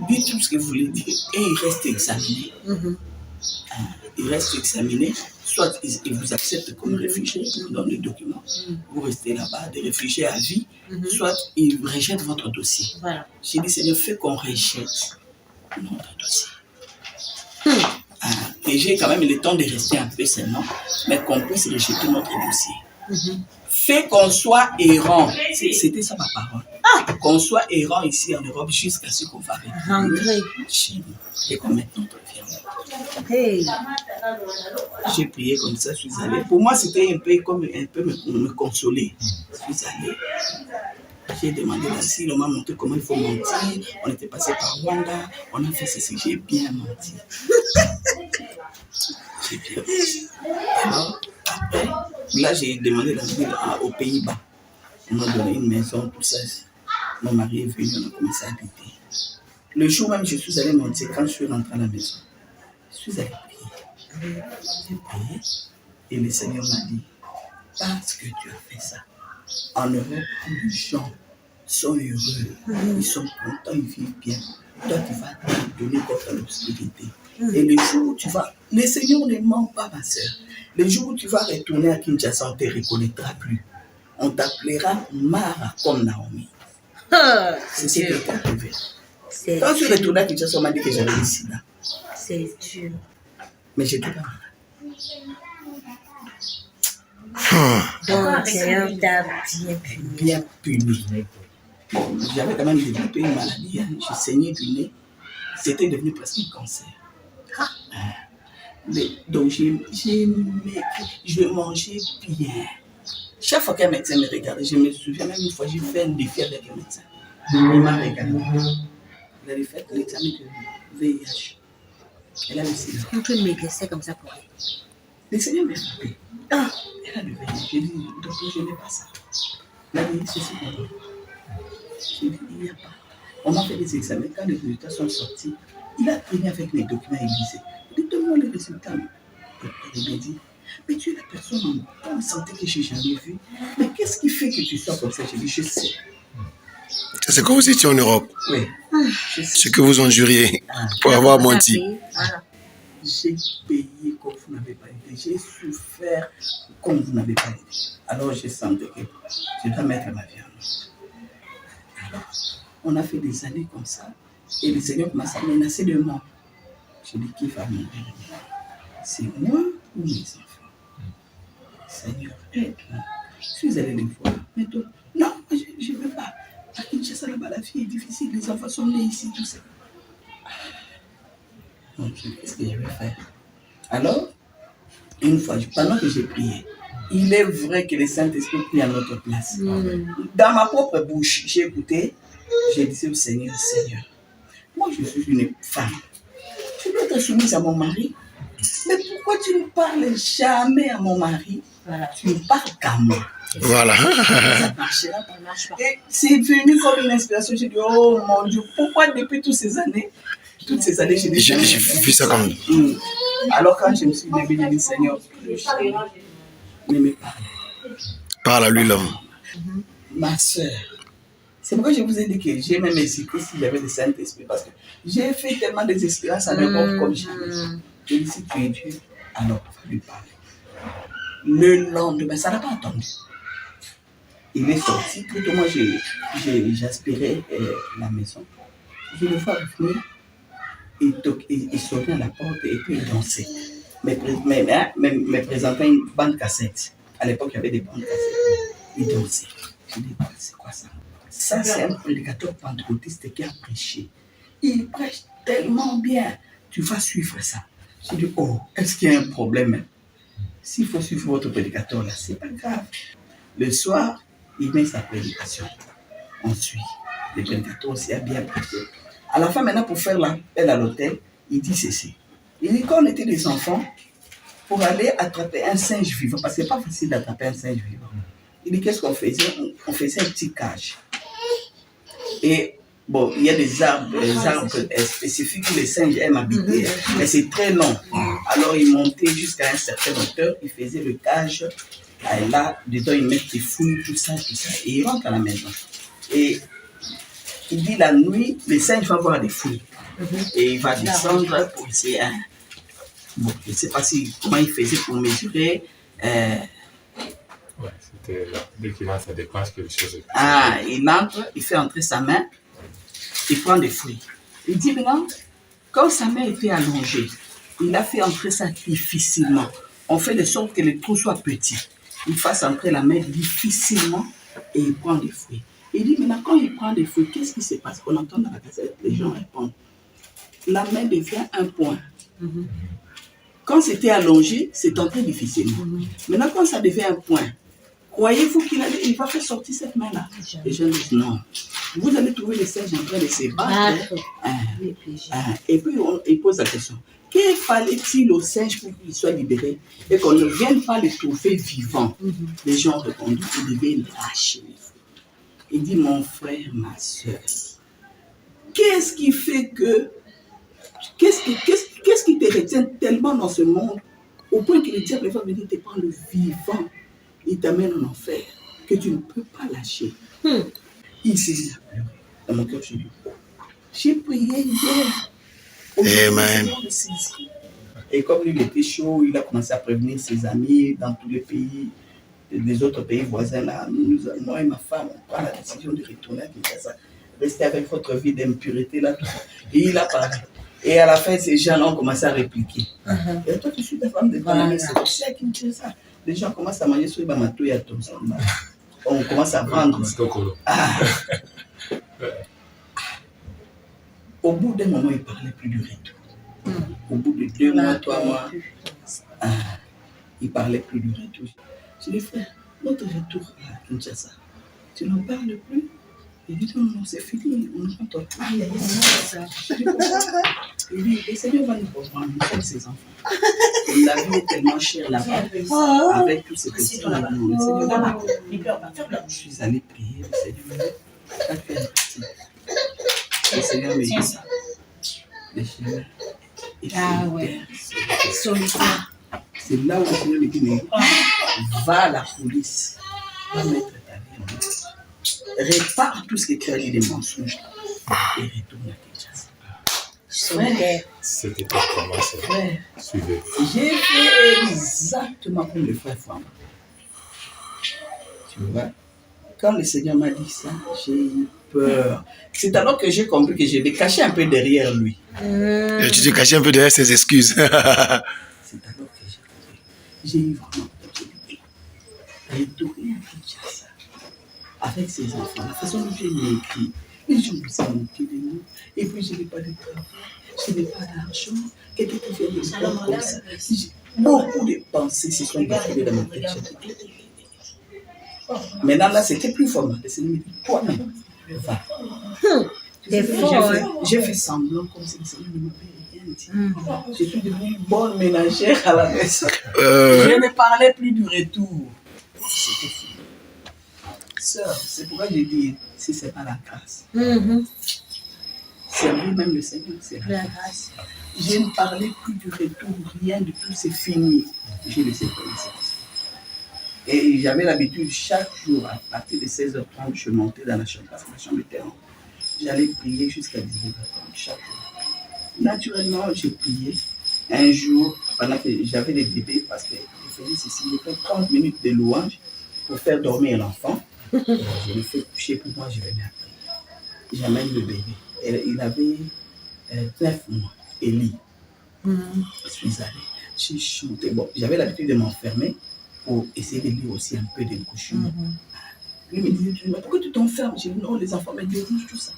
dites tout ce que vous voulez dire et ils restent examinés. Ils restent examinés. Soit ils vous acceptent comme réfugié, ils vous donnent les documents, vous restez là-bas, des réfugiés à vie, soit ils rejettent votre dossier. Voilà. J'ai dit, Seigneur, fais qu'on rejette notre dossier. Et j'ai quand même le temps de rester un peu seulement, mais qu'on puisse rejeter notre dossier. Fais qu'on soit errant. C'était ça ma parole. Qu'on soit errant ici en Europe jusqu'à ce qu'on va rentrer chez nous et qu'on mette notre vie en œuvre. Hey. J'ai prié comme ça, je suis allé. Pour moi, c'était un peu comme me consoler. Je suis allé. J'ai demandé l'asile, on m'a montré comment il faut mentir. On était passé par Rwanda, on a fait ceci, j'ai bien menti. J'ai bien menti. Alors, après, là, j'ai demandé l'asile aux Pays-Bas. On m'a donné une maison, tout ça. Mon mari est venu, on a commencé à habiter. Le jour même, je suis allé mentir quand je suis rentré à la maison. Je suis allé prier. J'ai prié et le Seigneur m'a dit, parce que tu as fait ça, en Europe, les gens sont heureux, ils sont contents, ils vivent bien. Toi, tu vas te donner contre l'obscurité. Et le jour où tu vas, le Seigneur ne ment pas, ma soeur. Le jour où tu vas retourner à Kinshasa, on ne te reconnaîtra plus. On t'appellera Mara comme Naomi. C'est ce qui est arrivé. Quand je suis retourné à Kinshasa, on m'a dit que j'avais le sida. C'est dur. Mais j'étais pas malade. Donc, le Seigneur t'a bien puni. Bien puni. Bon, j'avais quand même développé une maladie. Je saignais du nez. C'était devenu presque un cancer. Donc, je mangeais bien. Chaque fois qu'un médecin me regardait, je me souviens même une fois, j'ai fait un défi avec un médecin. Il m'a regardé. Il avait fait l'examen de VIH. Elle a le sida. On peut maigrir comme ça pour elle. Le Seigneur m'a frappé. Elle a le VIH. J'ai dit, docteur, je n'ai pas ça. Il a dit, ceci pour moi. J'ai dit, il n'y a pas. On m'a fait des examens. Quand les résultats sont sortis, il a traîné avec mes documents et il disait, donne-moi les résultats. Il m'a dit, mais tu es la personne en bonne santé que j'ai jamais vue. Mais qu'est-ce qui fait que tu sors comme ça? J'ai dit, je sais. C'est quand vous étiez en Europe. Oui. Ce que vous en juriez pour avoir menti. Voilà. j'ai payé comme vous n'avez pas idée. J'ai souffert comme vous n'avez pas idée. Alors, j'ai senti que je dois mettre ma vie en ordre. Alors, on a fait des années comme ça. Et le Seigneur m'a menacé de mort. Je dis, qui va mourir? C'est moi ou mes enfants? Seigneur, aide-moi. Je suis allé les voir. Mais toi, non, je ne veux pas. À Kinshasa, là-bas, la vie est difficile. Les enfants sont nés ici, tout ça. Donc, qu'est-ce que je vais faire? Alors, une fois, pendant que j'ai prié, il est vrai que le Saint-Esprit prie à notre place. Dans ma propre bouche, j'ai écouté, j'ai dit au Seigneur, Seigneur, moi je suis une femme. Je dois être soumise à mon mari. Mais pourquoi tu ne parles jamais à mon mari? Tu ne parles qu'à moi. Voilà. Ça marchera pas. Et c'est venu comme une inspiration. J'ai dit, oh mon Dieu, pourquoi depuis toutes ces années, j'ai vu ça comme... Alors quand je me suis levé, j'ai dit, Seigneur, ne me parle. Parle à lui l'homme. Ma soeur, c'est pourquoi je vous ai dit que j'ai même hésité si j'avais le Saint-Esprit, parce que j'ai fait tellement des expériences en Europe comme jamais. Je dis, si tu es Dieu, alors il faut lui parler. Le lendemain, ça n'a pas attendu. Il est sorti, plutôt moi j'aspirais la maison. Je le vois venir, il sonnait à la porte et puis il dansait. Me présentait une bande cassette. À l'époque, il y avait des bandes cassettes. Il dansait. Je dis, c'est quoi ça? Ça, c'est un prédicateur pentecôtiste qui a prêché. Il prêche tellement bien. Tu vas suivre ça. Je dis, oh, est-ce qu'il y a un problème? S'il faut suivre votre prédicateur là, c'est pas grave. Le soir, il met sa prédication. On suit. Le prédicateur aussi a bien prêché. À la fin, maintenant, pour faire l'appel à l'hôtel, il dit ceci. Il dit, quand on était des enfants, pour aller attraper un singe vivant, parce que c'est pas facile d'attraper un singe vivant. Il dit, qu'est-ce qu'on faisait? On faisait un petit cage. Et bon, il y a des arbres spécifiques où les singes aiment habiter, mais c'est très long. Alors, il montait jusqu'à un certain hauteur, il faisait le cage. Et là, dedans, il met des fouilles, tout ça. Et il rentre à la maison. Et il dit, la nuit, les singes vont voir des fouilles. Et il va descendre pour essayer. Bon, je ne sais pas comment il faisait pour mesurer. Ouais, c'était là. Dès qu'il entre, ça dépasse quelque chose. Il entre, il fait entrer sa main, il prend des fruits. Il dit maintenant, quand sa main était allongée, il a fait entrer ça difficilement. On fait de sorte que le trou soit petit. Il fasse entrer la main difficilement et il prend des fruits. Il dit maintenant, quand il prend des fruits, qu'est-ce qui se passe? On entend dans la cassette, les gens répondent. La main devient un point. Quand c'était allongé, c'est entré difficilement. Maintenant, quand ça devient un point, croyez-vous qu'il va faire sortir cette main-là? Les gens disent non. Vous allez trouver les singes en train de se battre. Et puis, il pose la question. Que fallait-il aux singes pour qu'ils soient libérés et qu'on ne vienne pas les trouver vivants? Les gens ont répondu qu'ils devaient lâcher les fruits. Il dit, mon frère, ma soeur, qu'est-ce qui fait que... Qu'est-ce qui te retient tellement dans ce monde au point que le diable va venir te prendre le vivant, il t'amène en enfer, que tu ne peux pas lâcher. Il s'est dit, dans mon cœur, j'ai prié hier. Amen. Et comme lui, il était chaud, il a commencé à prévenir ses amis dans tous les pays, les autres pays voisins. Là, moi et ma femme, on prend la décision de retourner à Kinshasa, rester avec votre vie d'impureté là. Et il a parlé. Et à la fin, ces gens-là ont commencé à répliquer. Et toi, tu suis ta femme de Panama, c'est aussi à Kinshasa. Les gens commencent à manger sur les bamatou et à Thompson. On commence à vendre. Au bout d'un moment, il ne parlait plus du retour. Au bout de 2 mois, 3 mois, il ne parlait plus du retour. Je dis, frère, notre retour à Kinshasa, tu n'en parles plus? Il dit, non, c'est fini, on rentre. Il dit, le Seigneur va nous reprendre, nous sommes ses enfants. Et la vie est tellement chère là-bas, avec tous ces petits là. Le Seigneur va nous reprendre. Je suis allé prier, le Seigneur a fait un petit. Le Seigneur me dit ça. Le Seigneur, c'est là où le Seigneur me dit, mais va à la police, va mettre ta vie en ordre. Répare tout ce que tu as dit des mensonges et retourne à Kinshasa. C'était pas comment ça. Suivez. J'ai fait exactement comme le frère Femme. Tu vois, quand le Seigneur m'a dit ça, j'ai eu peur. C'est alors que j'ai compris que je l'ai caché un peu derrière lui. Et tu te cachais un peu derrière ses excuses. C'est alors que j'ai eu vraiment peur. J'ai tourné à Kinshasa avec ses enfants. La façon dont j'ai écrit, les gens me sont moqués de nous. Et puis je n'ai pas de travail, je n'ai pas d'argent. Quelqu'un qui fait des choses comme ça. Beaucoup de pensées se sont défilées dans ma tête. Maintenant, là, c'était plus fort. Le Seigneur me dit, toi-même, va. J'ai fait semblant comme si le Seigneur ne m'avait rien dit. Je suis devenue une bonne ménagère à la maison. Je ne parlais plus du retour. C'était fou. Sœur, c'est pourquoi j'ai dit, si ce n'est pas la grâce. C'est lui-même le Seigneur, c'est la grâce. Je ne parlais plus du retour, rien de tout, c'est fini. Je laissé comme ça. Et j'avais l'habitude, chaque jour, à partir de 16h30, je montais dans la chambre, parce que la chambre était en haut. J'allais prier jusqu'à 19h30 chaque jour. Naturellement, j'ai prié. Un jour, pendant que j'avais des bébés, parce que je faisais ceci, j'ai fait 30 minutes de louange pour faire dormir l'enfant. Je le fais coucher pour moi, je vais bien prier. J'amène le bébé. Il avait 9 mois, Élie. Je suis allé, j'ai chanté. Bon, j'avais l'habitude de m'enfermer pour essayer de lire aussi un peu de couchures. Lui me disait, pourquoi tu t'enfermes? J'ai dit, non, les enfants me dirigent, tout ça.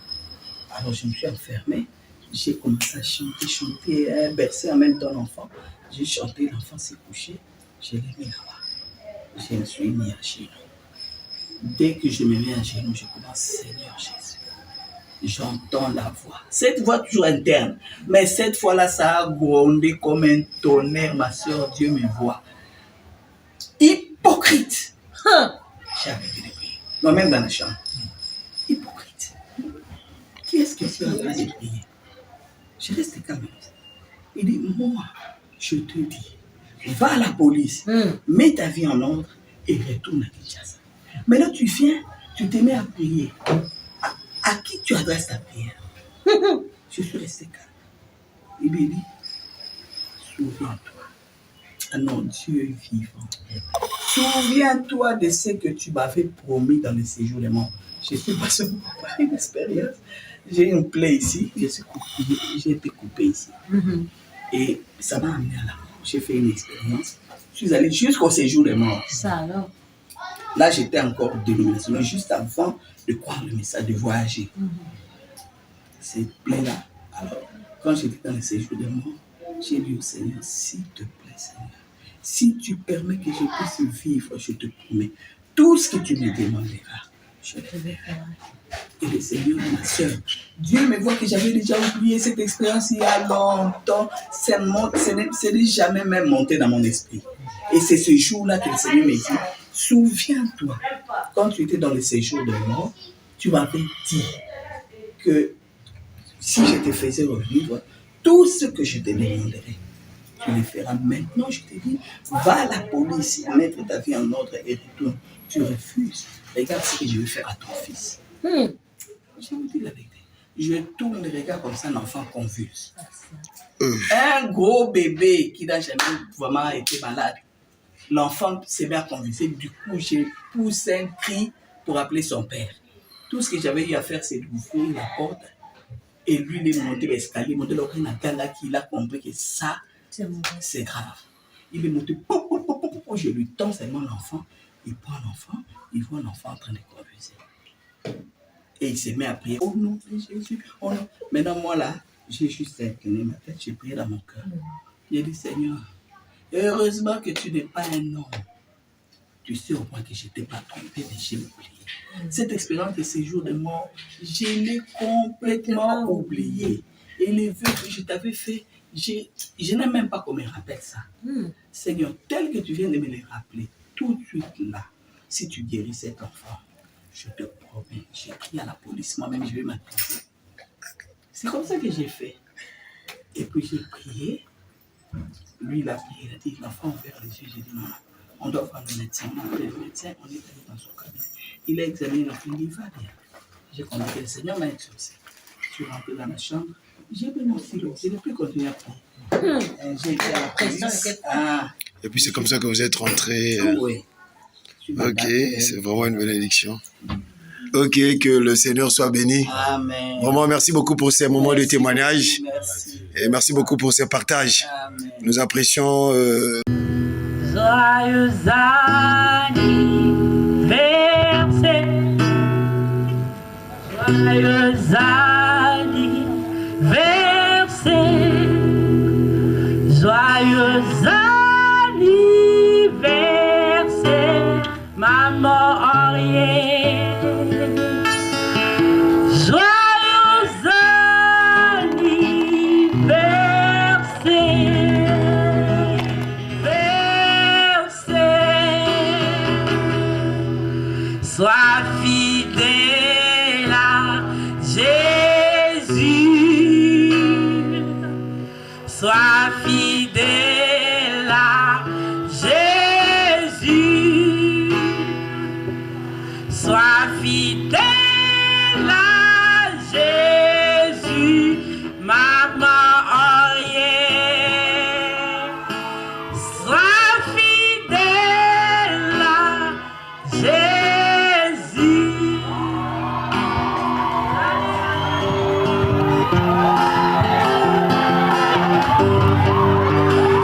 Alors je me suis enfermé, j'ai commencé à chanter, bercer en même temps l'enfant. J'ai chanté, l'enfant s'est couché, je l'ai mis là-bas. Je me suis mis à genoux. Dès que je me mets à genoux, je commence, Seigneur Jésus. J'entends la voix. Cette voix toujours interne. Mais cette fois-là, ça a grondé comme un tonnerre, ma soeur, Dieu me voit. Hypocrite. J'ai arrêté de prier. Moi-même dans la chambre. Hypocrite. Qui est-ce que tu es en train de prier? Je reste calme. Il dit, moi, je te dis, va à la police, mets ta vie en ordre et retourne à Kinshasa. Mais là, tu viens, tu te mets à prier. À qui tu adresses ta prière? Je suis resté calme. Il me dit, souviens-toi. Ah non, Dieu est vivant. Souviens-toi de ce que tu m'avais promis dans le séjour des morts. Je suis passé par une expérience. J'ai une plaie ici, j'ai été coupé ici. Et ça m'a amené à la mort. J'ai fait une expérience. Je suis allé jusqu'au séjour des morts. Ça alors? Là, j'étais encore dénomination, juste avant de croire le message, de voyager. Cette plaie-là. Alors, quand j'étais dans le séjour des morts, j'ai dit au Seigneur, s'il te plaît, Seigneur, si tu permets que je puisse vivre, je te promets, tout ce que tu me demanderas, je le ferai. Et le Seigneur, ma soeur, Dieu me voit que j'avais déjà oublié cette expérience il y a longtemps. Ce n'est jamais même monté dans mon esprit. Et c'est ce jour-là que le Seigneur me dit, souviens-toi, quand tu étais dans le séjour de mort, tu m'avais dit que si je te faisais revivre, tout ce que je te demanderais, tu le feras. Maintenant, je te dis, va à la police, mettre ta vie en ordre et retourne. Tu refuses. Regarde ce que je vais faire à ton fils. Je vous dis la vérité. Je tourne le regard comme ça, un enfant convulse. Un gros bébé qui n'a jamais vraiment été malade. L'enfant s'est bien convulsé. Du coup, j'ai poussé un cri pour appeler son père. Tout ce que j'avais eu à faire, c'est d'ouvrir la porte. Et lui, il est monté l'escalier, monté l'oreille qu'il a compris que ça, c'est grave. Il est monté, je lui tends seulement l'enfant. Il prend l'enfant, il voit l'enfant en train de convulser. Et il se met à prier. Oh non, Jésus, oh non. Maintenant, moi là, j'ai juste incliné ma tête, j'ai prié dans mon cœur. J'ai dit, Seigneur, heureusement que tu n'es pas un homme. Tu sais au moins que je ne t'ai pas trompé, mais j'ai oublié. Cette expérience de séjour de mort, je l'ai complètement oublié. Et les vœux que je t'avais fait, je n'ai même pas qu'on me rappelle ça. Seigneur, tel que tu viens de me les rappeler, tout de suite là, si tu guéris cet enfant, je te promets, j'écris à la police, moi-même je vais m'accuser. C'est comme ça que j'ai fait. Et puis j'ai prié. Lui, il a prié, il a dit, l'enfant a ouvert les yeux. J'ai dit, non, on doit voir le médecin. On a appelé le médecin, on est allé dans son cabinet. Il a examiné l'enfant, il dit, va bien. J'ai compris que le Seigneur m'a exaucé. Je suis rentré dans la chambre, J'ai pris mon stylo, je n'ai plus continué à prendre. J'ai été à la police. Et puis c'est comme ça que vous êtes rentré. Oui. Ok, c'est vraiment une bénédiction. Ok, que le Seigneur soit béni. Amen. Vraiment, merci beaucoup pour ces moments de témoignage. Merci. Et merci beaucoup pour ces partages. Amen. Nous apprécions. Joyeux anniversaire. Joyeux anniversaire. Joyeux anniversaire, maman Henriette. Joyeux anniversaire. Sois fidèle à Jésus. Sois fidèle à Jésus. Sois fidèle à Jésus, maman Henriette. Sois fidèle à Jésus.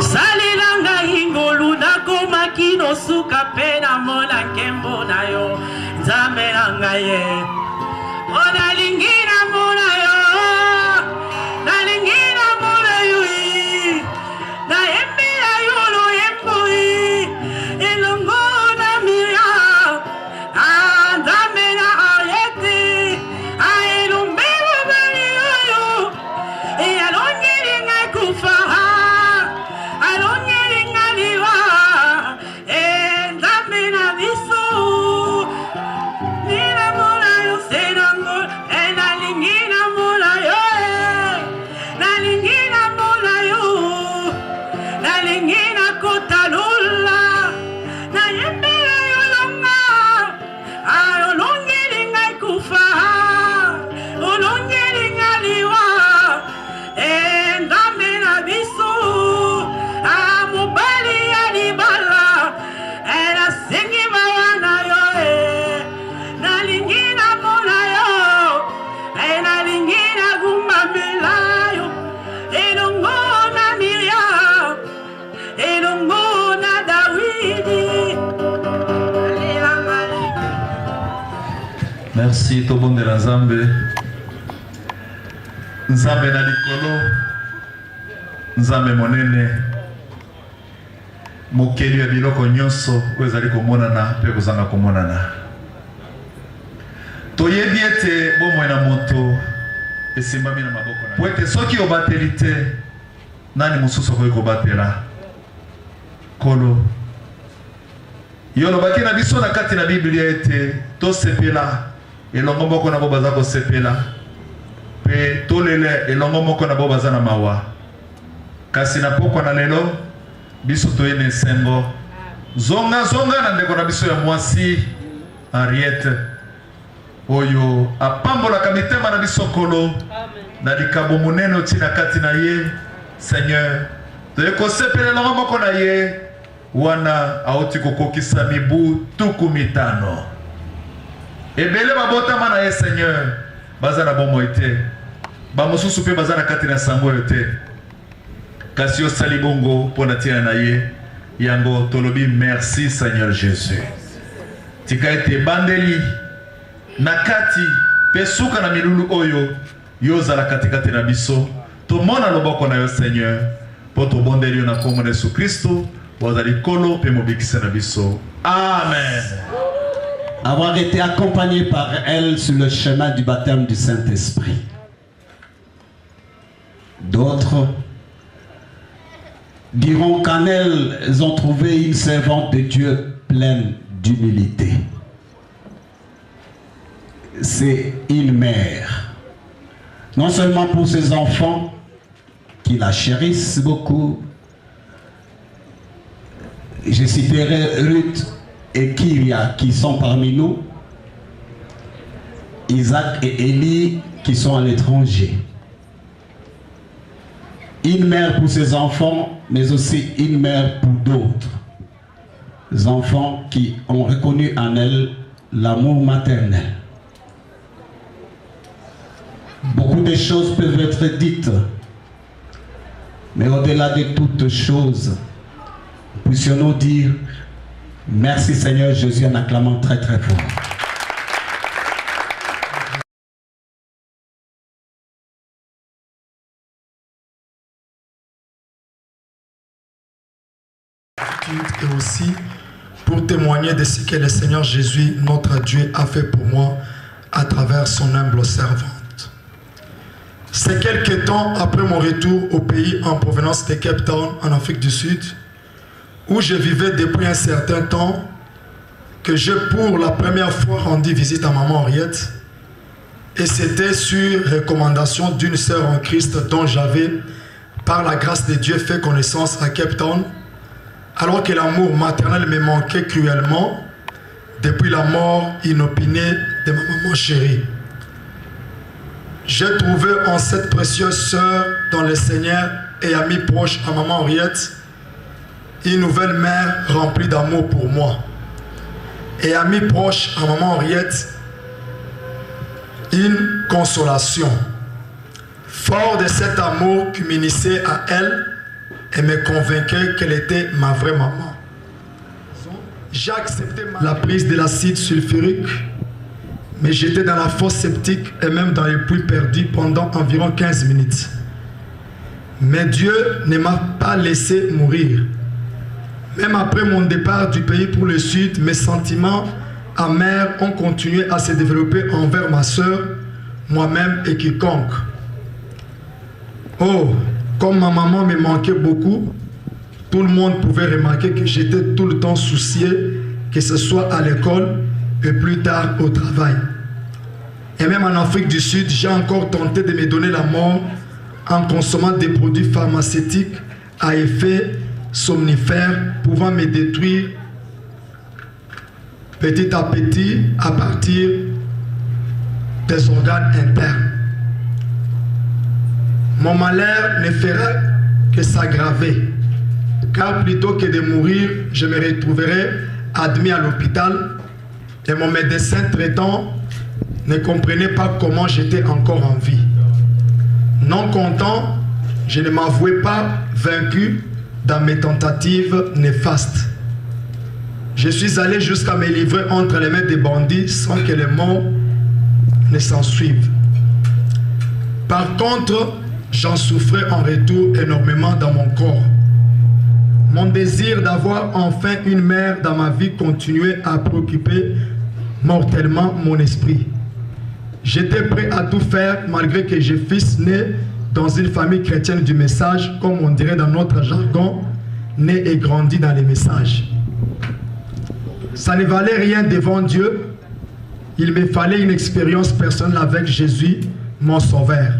Salilanga ingolu nakomaki nosuka pe namona nkembo na yo nzambe na ngai ye onalingi namona yo nalingi namona yo nayembela yo loyembo elongo na Miriam nzambe na Ariete aelombelo bali oyo alongeli ngai kufa alongeli ngai liwa nzambe na biso ninamona yo senango nalingi namona yo nalingi namona yo nalingi nakota lula nayembela yo longa olongeli ngai kufa olongeli ngai liwa nzambe na biso mobali ya libala nasengi mawa na yo nalingi namona yo nalingi nagumbamela yo elongo na Miriam elongo na Dawidi. Merci tobondela Nzambe. Nzambe na likolo, Nzambe monene, mokeli ya biloko nyonso oyo ezali komonana mpe kozanga komonana. Toyebi ete bomoi na moto esimbami na maboko na po ete soki obateli te nani mosusu okoki kobatela kolo. Yo olobaki na biso na kati na Biblia ete tosepela elongo moko na bo baza kosepela mpe tolela elongo moko na bo baza na mawa. Kasi na pokwa na lelo biso toyene esengo zonga na ndeko na biso ya mwasi Ariete oyo apambolaka mitema na biso kolo na likambo monene otina kati na ye. Seigneur, toye kosepela elongo moko na ye wana auti kokokisa mibu tuku mitano. Ebele babotama na ye Seigneur baza na bomoi te, bamosusu mpe baza na kati na sango oyo te, kasi osali bongo mpo na tina na ye. Yango tolobi merci Seigneur Jésus. Tika ete bandeli na kati pe suka na milulu oyo yo zala katikati na biso tomona loboko na yo Seigneur po tobondeli yo na kombo na Yesu Kristo wazali kolo pe mobikisa na biso. Amen. Avoir été accompagné par elle sur le chemin du baptême du Saint-Esprit. D'autres diront qu'en elle, elles ont trouvé une servante de Dieu pleine d'humilité. C'est une mère, non seulement pour ses enfants qui la chérissent beaucoup. Je citerai Ruth et Kyria qui sont parmi nous, Isaac et Élie qui sont à l'étranger. Une mère pour ses enfants, mais aussi une mère pour d'autres. Les enfants qui ont reconnu en elle l'amour maternel. Beaucoup de choses peuvent être dites, mais au-delà de toutes choses, puissions-nous dire merci Seigneur Jésus en acclamant très très fort. Et aussi pour témoigner de ce que le Seigneur Jésus, notre Dieu, a fait pour moi à travers son humble servante. C'est quelques temps après mon retour au pays en provenance de Cape Town, en Afrique du Sud, où je vivais depuis un certain temps, que j'ai pour la première fois rendu visite à maman Henriette, et c'était sur recommandation d'une sœur en Christ dont j'avais, par la grâce de Dieu, fait connaissance à Cape Town, alors que l'amour maternel me manquait cruellement depuis la mort inopinée de ma maman chérie. J'ai trouvé en cette précieuse sœur dans le Seigneur et amie proche à maman Henriette une nouvelle mère remplie d'amour pour moi. Et amie proche à maman Henriette, une consolation. Fort de cet amour qui m'unissait à elle et me convainquait qu'elle était ma vraie maman. J'ai accepté la prise de l'acide sulfurique, mais j'étais dans la fosse septique et même dans les puits perdus pendant environ 15 minutes. Mais Dieu ne m'a pas laissé mourir. Même après mon départ du pays pour le sud, mes sentiments amers ont continué à se développer envers ma soeur, moi-même et quiconque. Oh, comme ma maman me manquait beaucoup, tout le monde pouvait remarquer que j'étais tout le temps soucié, que ce soit à l'école et plus tard au travail. Et même en Afrique du Sud, j'ai encore tenté de me donner la mort en consommant des produits pharmaceutiques à effet somnifère pouvant me détruire petit à petit à partir des organes internes. Mon malheur ne fera que s'aggraver, car plutôt que de mourir, je me retrouverai admis à l'hôpital et mon médecin traitant ne comprenait pas comment j'étais encore en vie. Non content, je ne m'avouais pas vaincu dans mes tentatives néfastes. Je suis allé jusqu'à me livrer entre les mains des bandits sans que les morts ne s'en suivent. Par contre, j'en souffrais en retour énormément dans mon corps. Mon désir d'avoir enfin une mère dans ma vie continuait à préoccuper mortellement mon esprit. J'étais prêt à tout faire malgré que je fils né dans une famille chrétienne du message, comme on dirait dans notre jargon, né et grandi dans les messages. Ça ne valait rien devant Dieu. Il me fallait une expérience personnelle avec Jésus, mon sauveur.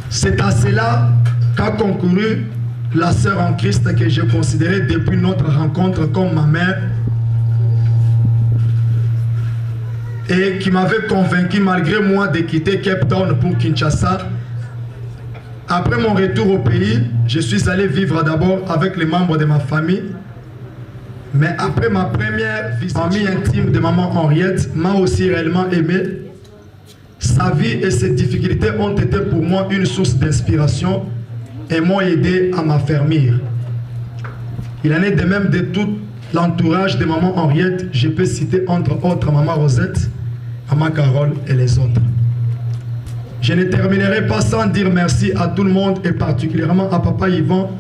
C'est à cela qu'a concouru la sœur en Christ que j'ai considérée depuis notre rencontre comme ma mère et qui m'avait convaincu malgré moi de quitter Cape Town pour Kinshasa. Après mon retour au pays, je suis allé vivre d'abord avec les membres de ma famille. Mais après ma première visite, l'amie intime de maman Henriette m'a aussi réellement aimé. Sa vie et ses difficultés ont été pour moi une source d'inspiration et m'ont aidé à m'affermir. Il en est de même de tout l'entourage de maman Henriette. Je peux citer entre autres maman Rosette, maman Carole et les autres. Je ne terminerai pas sans dire merci à tout le monde et particulièrement à papa Yvan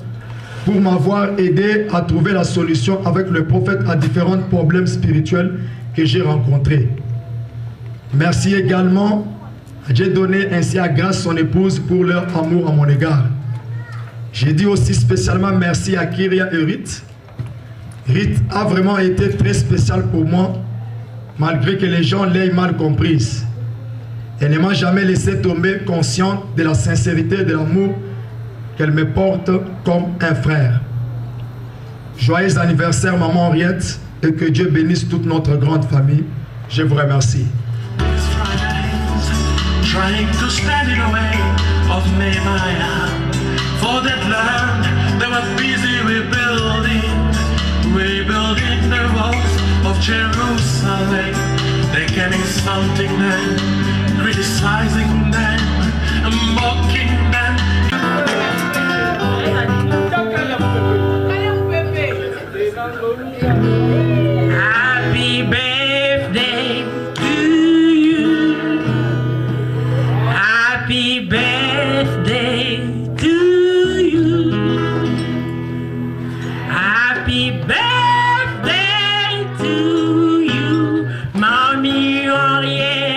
pour m'avoir aidé à trouver la solution avec le prophète à différents problèmes spirituels que j'ai rencontrés. Merci également à Dieu donné ainsi à Grâce son épouse pour leur amour à mon égard. J'ai dit aussi spécialement merci à Kyria et Rith. Rith a vraiment été très spécial pour moi, malgré que les gens l'aient mal comprise. Elle ne m'a jamais laissé tomber consciente de la sincérité et de l'amour qu'elle me porte comme un frère. Joyeux anniversaire maman Henriette et que Dieu bénisse toute notre grande famille. Je vous remercie. Trying to stand in the way of Nehemiah. For that land, they were busy rebuilding the walls of Jerusalem. They came insulting them, criticizing them, and mocking them. Happy birthday to you. Happy birthday to you. Happy birthday to you, Mommy Henriette.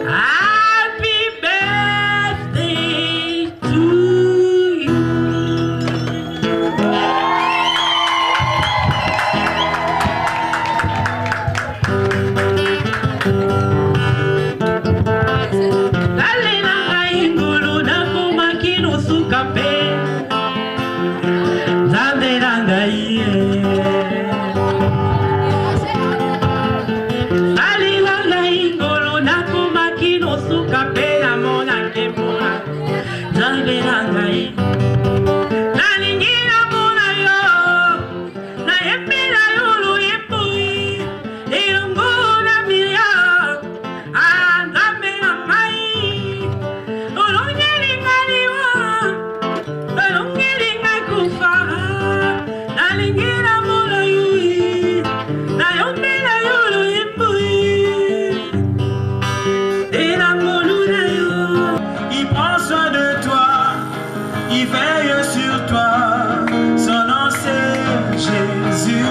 Happy birthday to you. Il prend soin de toi, il veille sur toi, son nom c'est Jésus,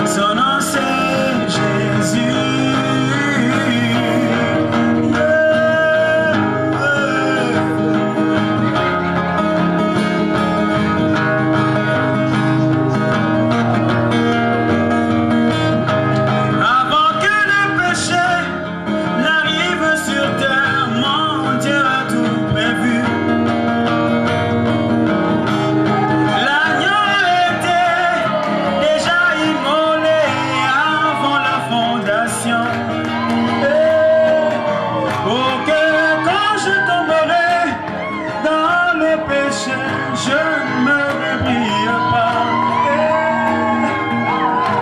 son nom c'est Jésus. Avant que le péché n'arrive sur terre, mon Dieu a tout prévu. L'agneau était déjà immolé avant la fondation. Pour que quand je tomberai dans le péché, je ne me débrouille pas.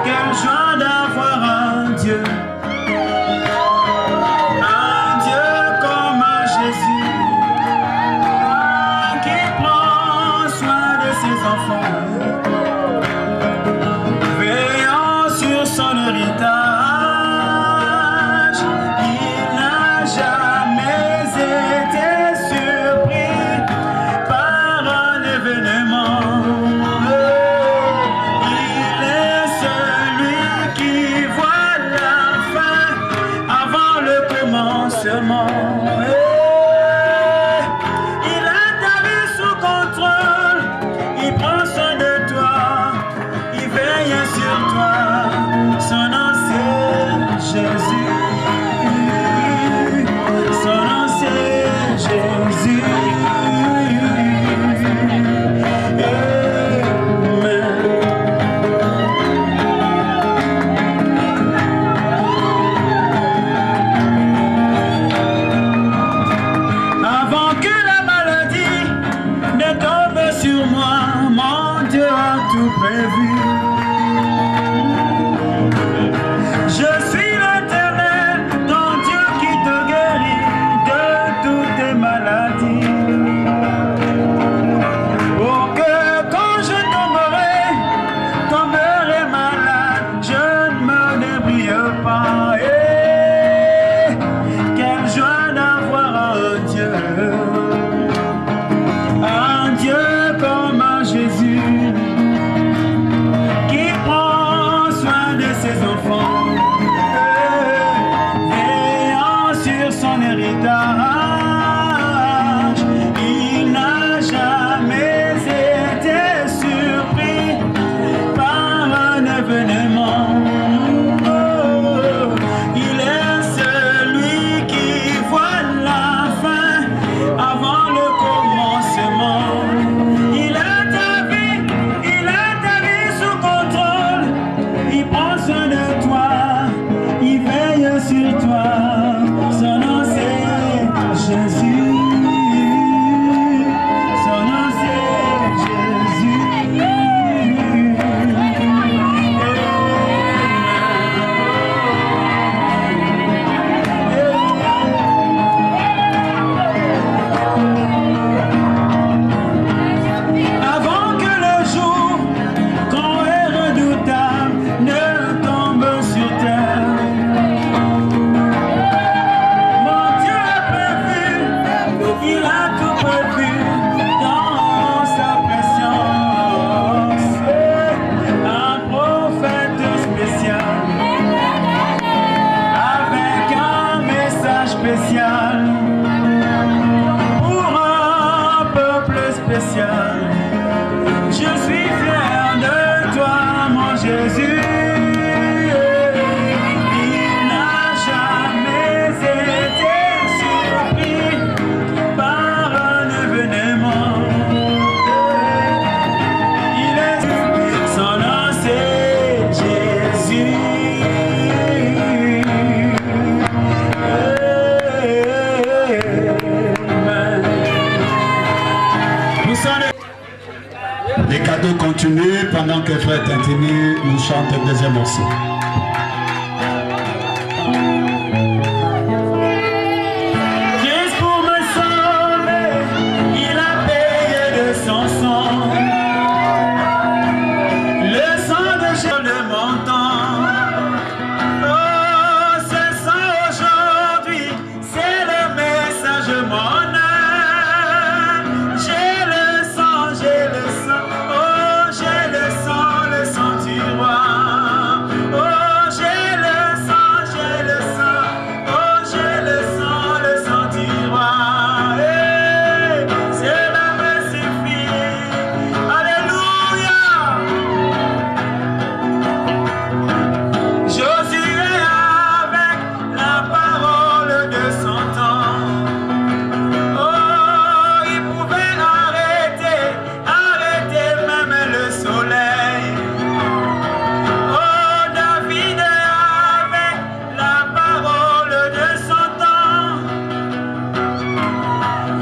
Quelle joie d'avoir un Dieu comme Jésus, qui prend soin de ses enfants, veillant sur son héritage. Il n'a jamais été surpris par un événement. Il est celui qui voit la fin avant le commencement. Il a ta vie sous contrôle, il prend soin de toi, il veille sur toi. Son nom c'est Jésus, son nom c'est Jésus. Avant que la maladie ne tombe sur moi, mon Dieu a tout prévu. Je suis l'Éternel, ton Dieu qui te guérit de toutes tes maladies. Pour que quand je tomberai malade, je ne me débrouille pas. Quelle joie d'avoir un Dieu comme Jésus, qui prend soin de ses enfants, veillant sur son héritage. Il n'a jamais été surpris par un événement. Il est celui qui voit la fin avant le commencement. Il a ta vie sous contrôle, il prend soin de toi, il veille sur toi. spécial, pour un peuple spécial. Je suis fier de toi, mon Jésus. Il n'a jamais été surpris par un événement. Il est son nom, c'est Jésus. Les cadeaux continuent pendant que Frère Tintini nous chante le deuxième morceau. Christ pour me sauver, il a payé de son sang. Le sang de Jésus le montant. Oh, ce sang aujourd'hui, c'est le message mon âme. J'ai le sang, j'ai le sang. Oh, j'ai le sang du roi. Oh, j'ai le sang. Oh, j'ai le sang du roi. Hey, cela me suffit. Alléluia. Josué avec la parole de son temps. Oh, il pouvait arrêter même le soleil. Oh, David avec la parole de son temps.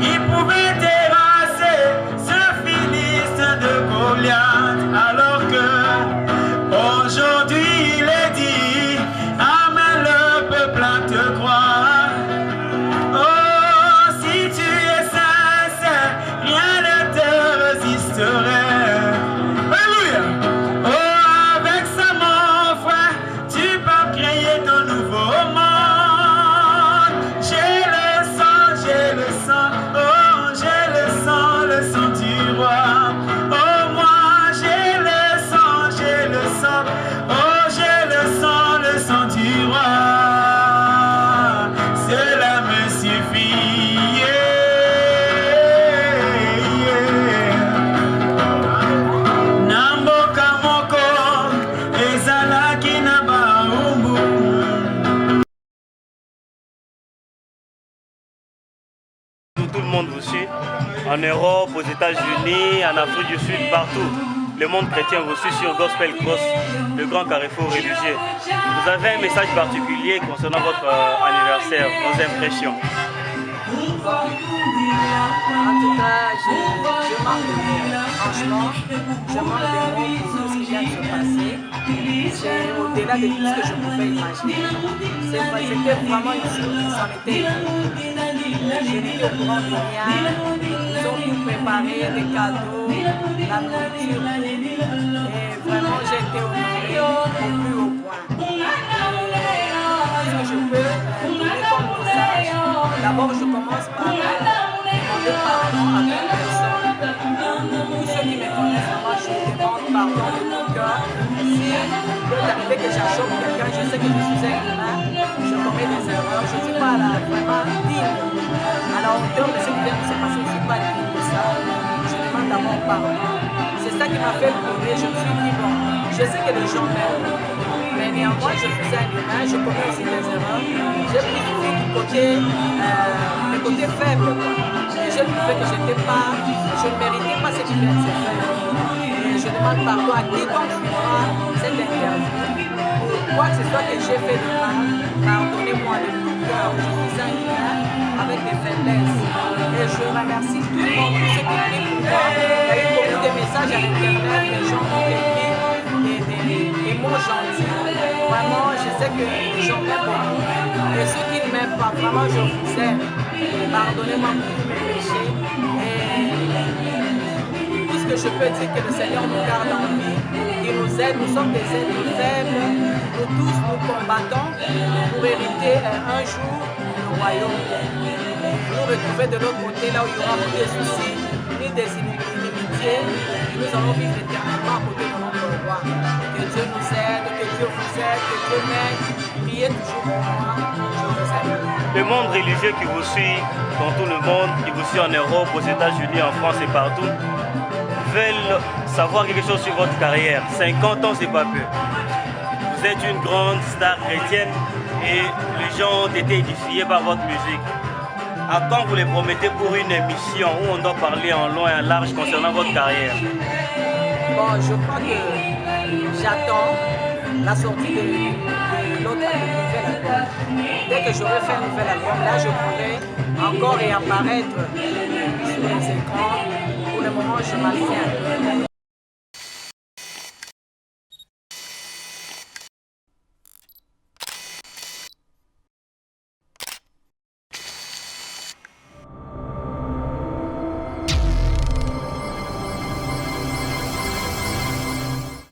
Il pouvait terrasser ce Philiste de Goliath, alors que aujourd'hui il est dit, amène le peuple à te croire. Oh, si tu es sincère, rien ne te résisterait. Alléluia. Oh, avec ça, mon frère, tu peux créer ton nouveau monde. J'ai le sang. Oh, j'ai le sang du roi. Oh, moi, j'ai le sang. Oh, j'ai le sang du roi. Cela me suffit. Namboka moko ezalaki na baumbu. Tout le monde vous suit, en Europe, aux États-Unis, en Afrique du Sud, partout. Le monde chrétien vous suit sur Gospel Cross, le grand carrefour religieux. Vous avez un message particulier concernant votre anniversaire, vos impressions. En tout cas, je manque de mots. Franchement, je manque de mots pour tout ce qui vient de se passer. C'est au-delà de tout ce que je pouvais imaginer. C'était vraiment une surprise, ça en était. Je n'étais au courant de rien. Ils ont tout préparé, des cadeaux, la nourriture. Et vraiment, j'ai été honorée au plus haut point. Ce que je peux donner comme message, d'abord je commence par demander pardon à toute personne. Tous ceux qui me connaissent, moi je demande pardon de tout cœur. Si il peut arriver que j'achoppe quelqu'un, je sais que je suis un humain, je commets des erreurs, je ne suis pas là, vraiment digne. À la hauteur de ce qui vient de se passer, je ne suis pas digne de ça. Je demande d'abord pardon. C'est ça qui m'a fait pleurer, je me suis dit bon, je sais que les gens m'aiment. Mais néanmoins, je suis un humain, je commets aussi des erreurs. J'ai pris du côté faible. Et j'ai trouvé que je ne méritais pas ce qui vient de se faire. Et je demande pardon à quiconque fera cette interview. Pour quoi que ce soit que j'ai fait de mal, pardonnez-moi de tout cœur. Je suis un humain avec des faiblesses. Et je remercie tout le monde, tous ceux qui prient pour moi. Il y a eu beaucoup de messages à l'internet, des gens qui ont écrit des mots gentils. Vraiment, je sais que les gens m'aiment beaucoup. Et ceux qui ne m'aiment pas, vraiment, je vous aime. Pardonnez-moi pour tous mes péchés. Et tout ce que je peux dire, que le Seigneur nous garde en vie, qu'il nous aide. Nous sommes des êtres faibles. Nous tous, nous combattons pour hériter un jour le royaume. Nous retrouver de l'autre côté, là où il n'y aura pas de soucis, ni des inimitiés. Nous allons vivre éternellement à côté de notre roi. Que Dieu nous aide, que Dieu vous aide, que Dieu m'aide. priez toujours pour moi. Je vous aime. Le monde religieux qui vous suit dans tout le monde, qui vous suit en Europe, aux États-Unis, en France et partout, veulent savoir quelque chose sur votre carrière. 50 ans, c'est pas peu. Vous êtes une grande star chrétienne et les gens ont été édifiés par votre musique. À quand vous les promettez pour une émission où on doit parler en long et en large concernant votre carrière? Bon, je crois que j'attends la sortie de l'autre nouvel album. Dès que j'aurai fait un nouvel album, là je pourrai encore réapparaître sur les écrans. Pour le moment, je m'en fais un peu.